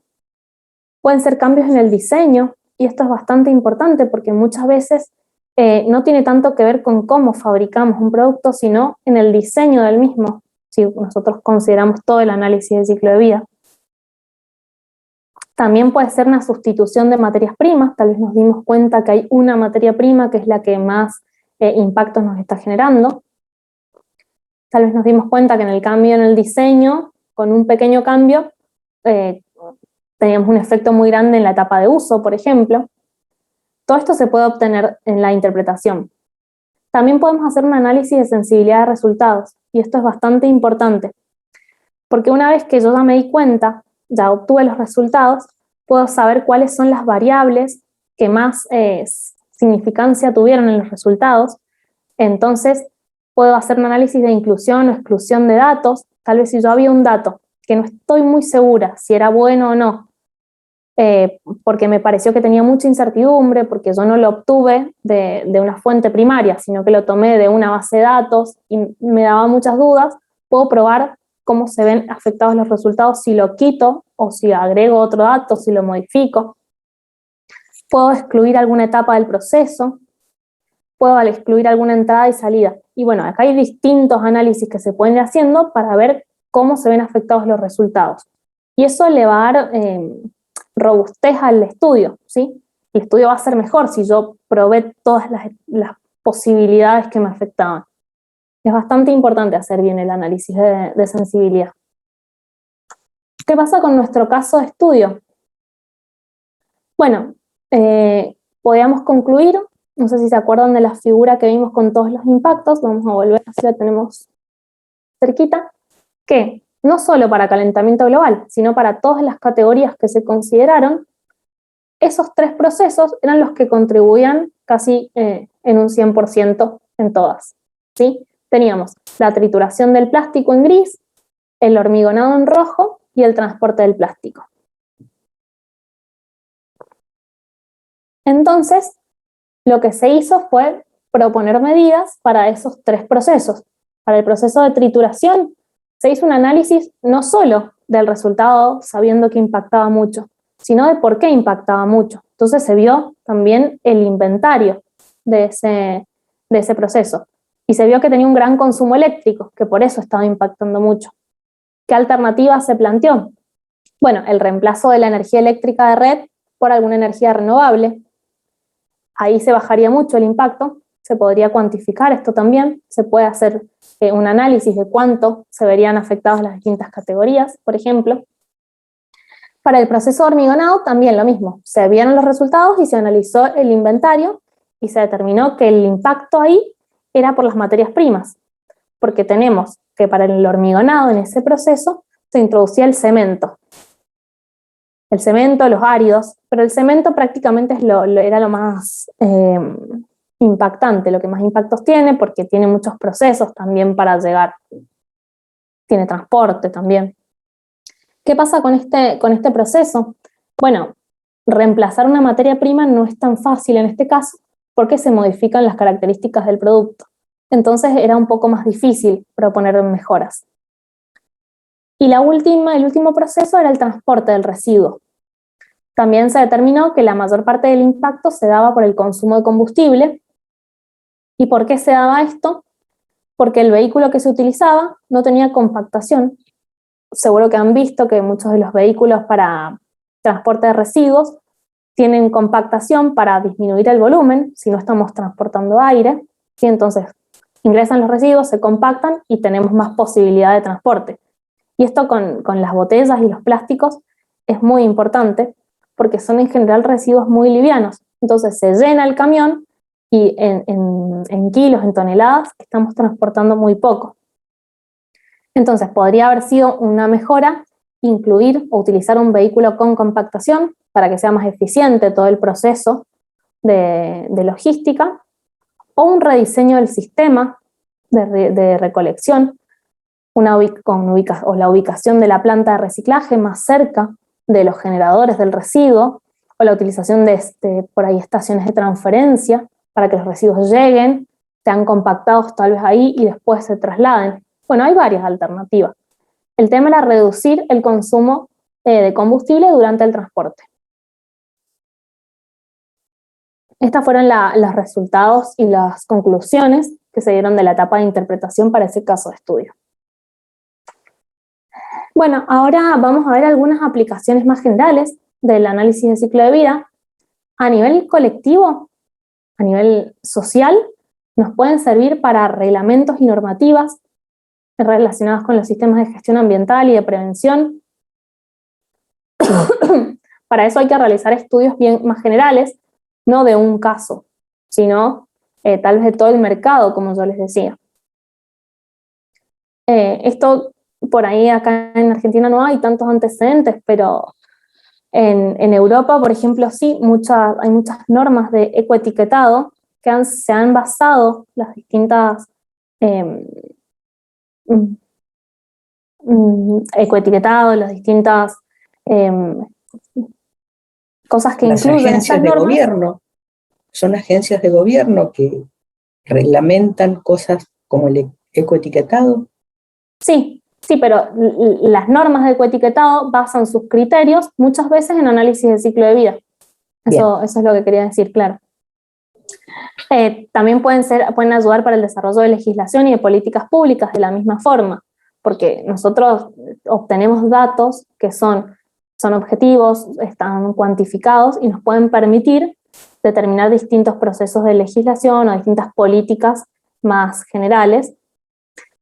pueden ser cambios en el diseño, y esto es bastante importante porque muchas veces no tiene tanto que ver con cómo fabricamos un producto, sino en el diseño del mismo, si nosotros consideramos todo el análisis del ciclo de vida. También puede ser una sustitución de materias primas, tal vez nos dimos cuenta que hay una materia prima que es la que más impactos nos está generando. Tal vez nos dimos cuenta que en el cambio en el diseño, con un pequeño cambio, teníamos un efecto muy grande en la etapa de uso, por ejemplo. Todo esto se puede obtener en la interpretación. También podemos hacer un análisis de sensibilidad de resultados, y esto es bastante importante, porque una vez que yo ya me di cuenta, ya obtuve los resultados, puedo saber cuáles son las variables que más significancia tuvieron en los resultados. Entonces, puedo hacer un análisis de inclusión o exclusión de datos. Tal vez si yo había un dato que no estoy muy segura si era bueno o no, porque me pareció que tenía mucha incertidumbre, porque yo no lo obtuve de una fuente primaria, sino que lo tomé de una base de datos y me daba muchas dudas, puedo probar cómo se ven afectados los resultados si lo quito o si agrego otro dato, si lo modifico. Puedo excluir alguna etapa del proceso, puedo excluir alguna entrada y salida. Y bueno, acá hay distintos análisis que se pueden ir haciendo para ver cómo se ven afectados los resultados. Y eso le va a dar robustez al estudio, ¿sí? El estudio va a ser mejor si yo probé todas las posibilidades que me afectaban. Es bastante importante hacer bien el análisis de sensibilidad. ¿Qué pasa con nuestro caso de estudio? Bueno, podíamos concluir, no sé si se acuerdan de la figura que vimos con todos los impactos, vamos a volver, así la tenemos cerquita, que no solo para calentamiento global, sino para todas las categorías que se consideraron, esos 3 procesos eran los que contribuían casi en un 100% en todas, ¿sí? Teníamos la trituración del plástico en gris, el hormigonado en rojo y el transporte del plástico. Entonces, lo que se hizo fue proponer medidas para esos 3 procesos. Para el proceso de trituración, se hizo un análisis no solo del resultado sabiendo que impactaba mucho, sino de por qué impactaba mucho. Entonces se vio también el inventario de ese proceso. Y se vio que tenía un gran consumo eléctrico, que por eso estaba impactando mucho. ¿Qué alternativa se planteó? Bueno, el reemplazo de la energía eléctrica de red por alguna energía renovable. Ahí se bajaría mucho el impacto, se podría cuantificar esto también, se puede hacer un análisis de cuánto se verían afectadas las distintas categorías, por ejemplo. Para el proceso de hormigonado también lo mismo, se vieron los resultados y se analizó el inventario y se determinó que el impacto ahí era por las materias primas, porque tenemos que para el hormigonado en ese proceso se introducía el cemento, los áridos, pero el cemento prácticamente era lo más impactante, lo que más impactos tiene, porque tiene muchos procesos también para llegar, tiene transporte también. ¿Qué pasa con este proceso? Bueno, reemplazar una materia prima no es tan fácil en este caso, porque se modifican las características del producto. Entonces era un poco más difícil proponer mejoras. Y el último proceso era el transporte del residuo. También se determinó que la mayor parte del impacto se daba por el consumo de combustible. ¿Y por qué se daba esto? Porque el vehículo que se utilizaba no tenía compactación. Seguro que han visto que muchos de los vehículos para transporte de residuos tienen compactación para disminuir el volumen, si no estamos transportando aire, ¿sí? Entonces ingresan los residuos, se compactan y tenemos más posibilidad de transporte. Y esto con las botellas y los plásticos es muy importante, porque son en general residuos muy livianos. Entonces se llena el camión y en kilos, en toneladas, estamos transportando muy poco. Entonces podría haber sido una mejora incluir o utilizar un vehículo con compactación para que sea más eficiente todo el proceso de logística, o un rediseño del sistema de recolección, o la ubicación de la planta de reciclaje más cerca de los generadores del residuo, o la utilización de por ahí estaciones de transferencia para que los residuos lleguen, sean compactados tal vez ahí y después se trasladen. Bueno, hay varias alternativas. El tema era reducir el consumo de combustible durante el transporte. Estos fueron los resultados y las conclusiones que se dieron de la etapa de interpretación para ese caso de estudio. Bueno, ahora vamos a ver algunas aplicaciones más generales del análisis de ciclo de vida. A nivel colectivo, a nivel social, nos pueden servir para reglamentos y normativas relacionados con los sistemas de gestión ambiental y de prevención. Para eso hay que realizar estudios bien más generales, no de un caso, sino tal vez de todo el mercado, como yo les decía. Esto por ahí acá en Argentina no hay tantos antecedentes, pero en Europa, por ejemplo, sí, hay muchas normas de ecoetiquetado que se han basado las distintas ecoetiquetado, las distintas cosas que las incluyen agencias de gobierno. Son agencias de gobierno que reglamentan cosas como el ecoetiquetado. Sí, pero las normas de ecoetiquetado basan sus criterios muchas veces en análisis de ciclo de vida. Eso es lo que quería decir, claro. También pueden ayudar para el desarrollo de legislación y de políticas públicas de la misma forma, porque nosotros obtenemos datos que son objetivos, están cuantificados y nos pueden permitir determinar distintos procesos de legislación o distintas políticas más generales.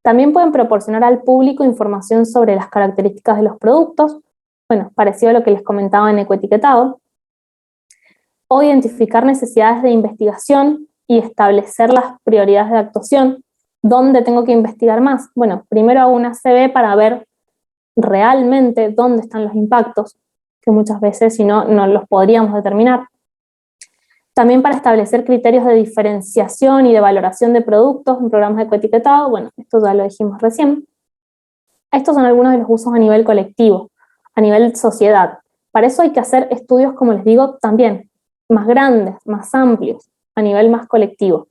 También pueden proporcionar al público información sobre las características de los productos, bueno, parecido a lo que les comentaba en ecoetiquetado, o identificar necesidades de investigación y establecer las prioridades de actuación. ¿Dónde tengo que investigar más? Bueno, primero hago una CV para ver realmente dónde están los impactos, que muchas veces si no, no los podríamos determinar. También para establecer criterios de diferenciación y de valoración de productos en programas de ecoetiquetado, bueno, esto ya lo dijimos recién. Estos son algunos de los usos a nivel colectivo, a nivel sociedad. Para eso hay que hacer estudios, como les digo, también más grandes, más amplios, a nivel más colectivo.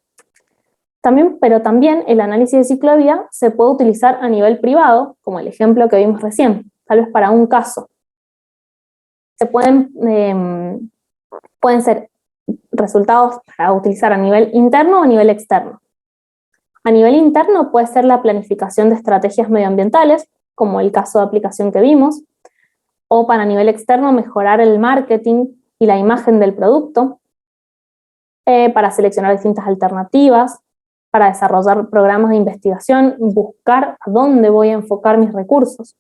Pero también el análisis de ciclo de vida se puede utilizar a nivel privado, como el ejemplo que vimos recién, tal vez para un caso. Pueden ser resultados para utilizar a nivel interno o a nivel externo. A nivel interno puede ser la planificación de estrategias medioambientales, como el caso de aplicación que vimos, o para nivel externo mejorar el marketing y la imagen del producto, para seleccionar distintas alternativas, para desarrollar programas de investigación, buscar a dónde voy a enfocar mis recursos.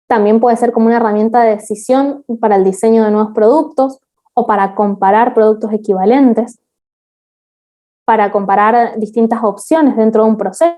También puede ser como una herramienta de decisión para el diseño de nuevos productos o para comparar productos equivalentes, para comparar distintas opciones dentro de un proceso.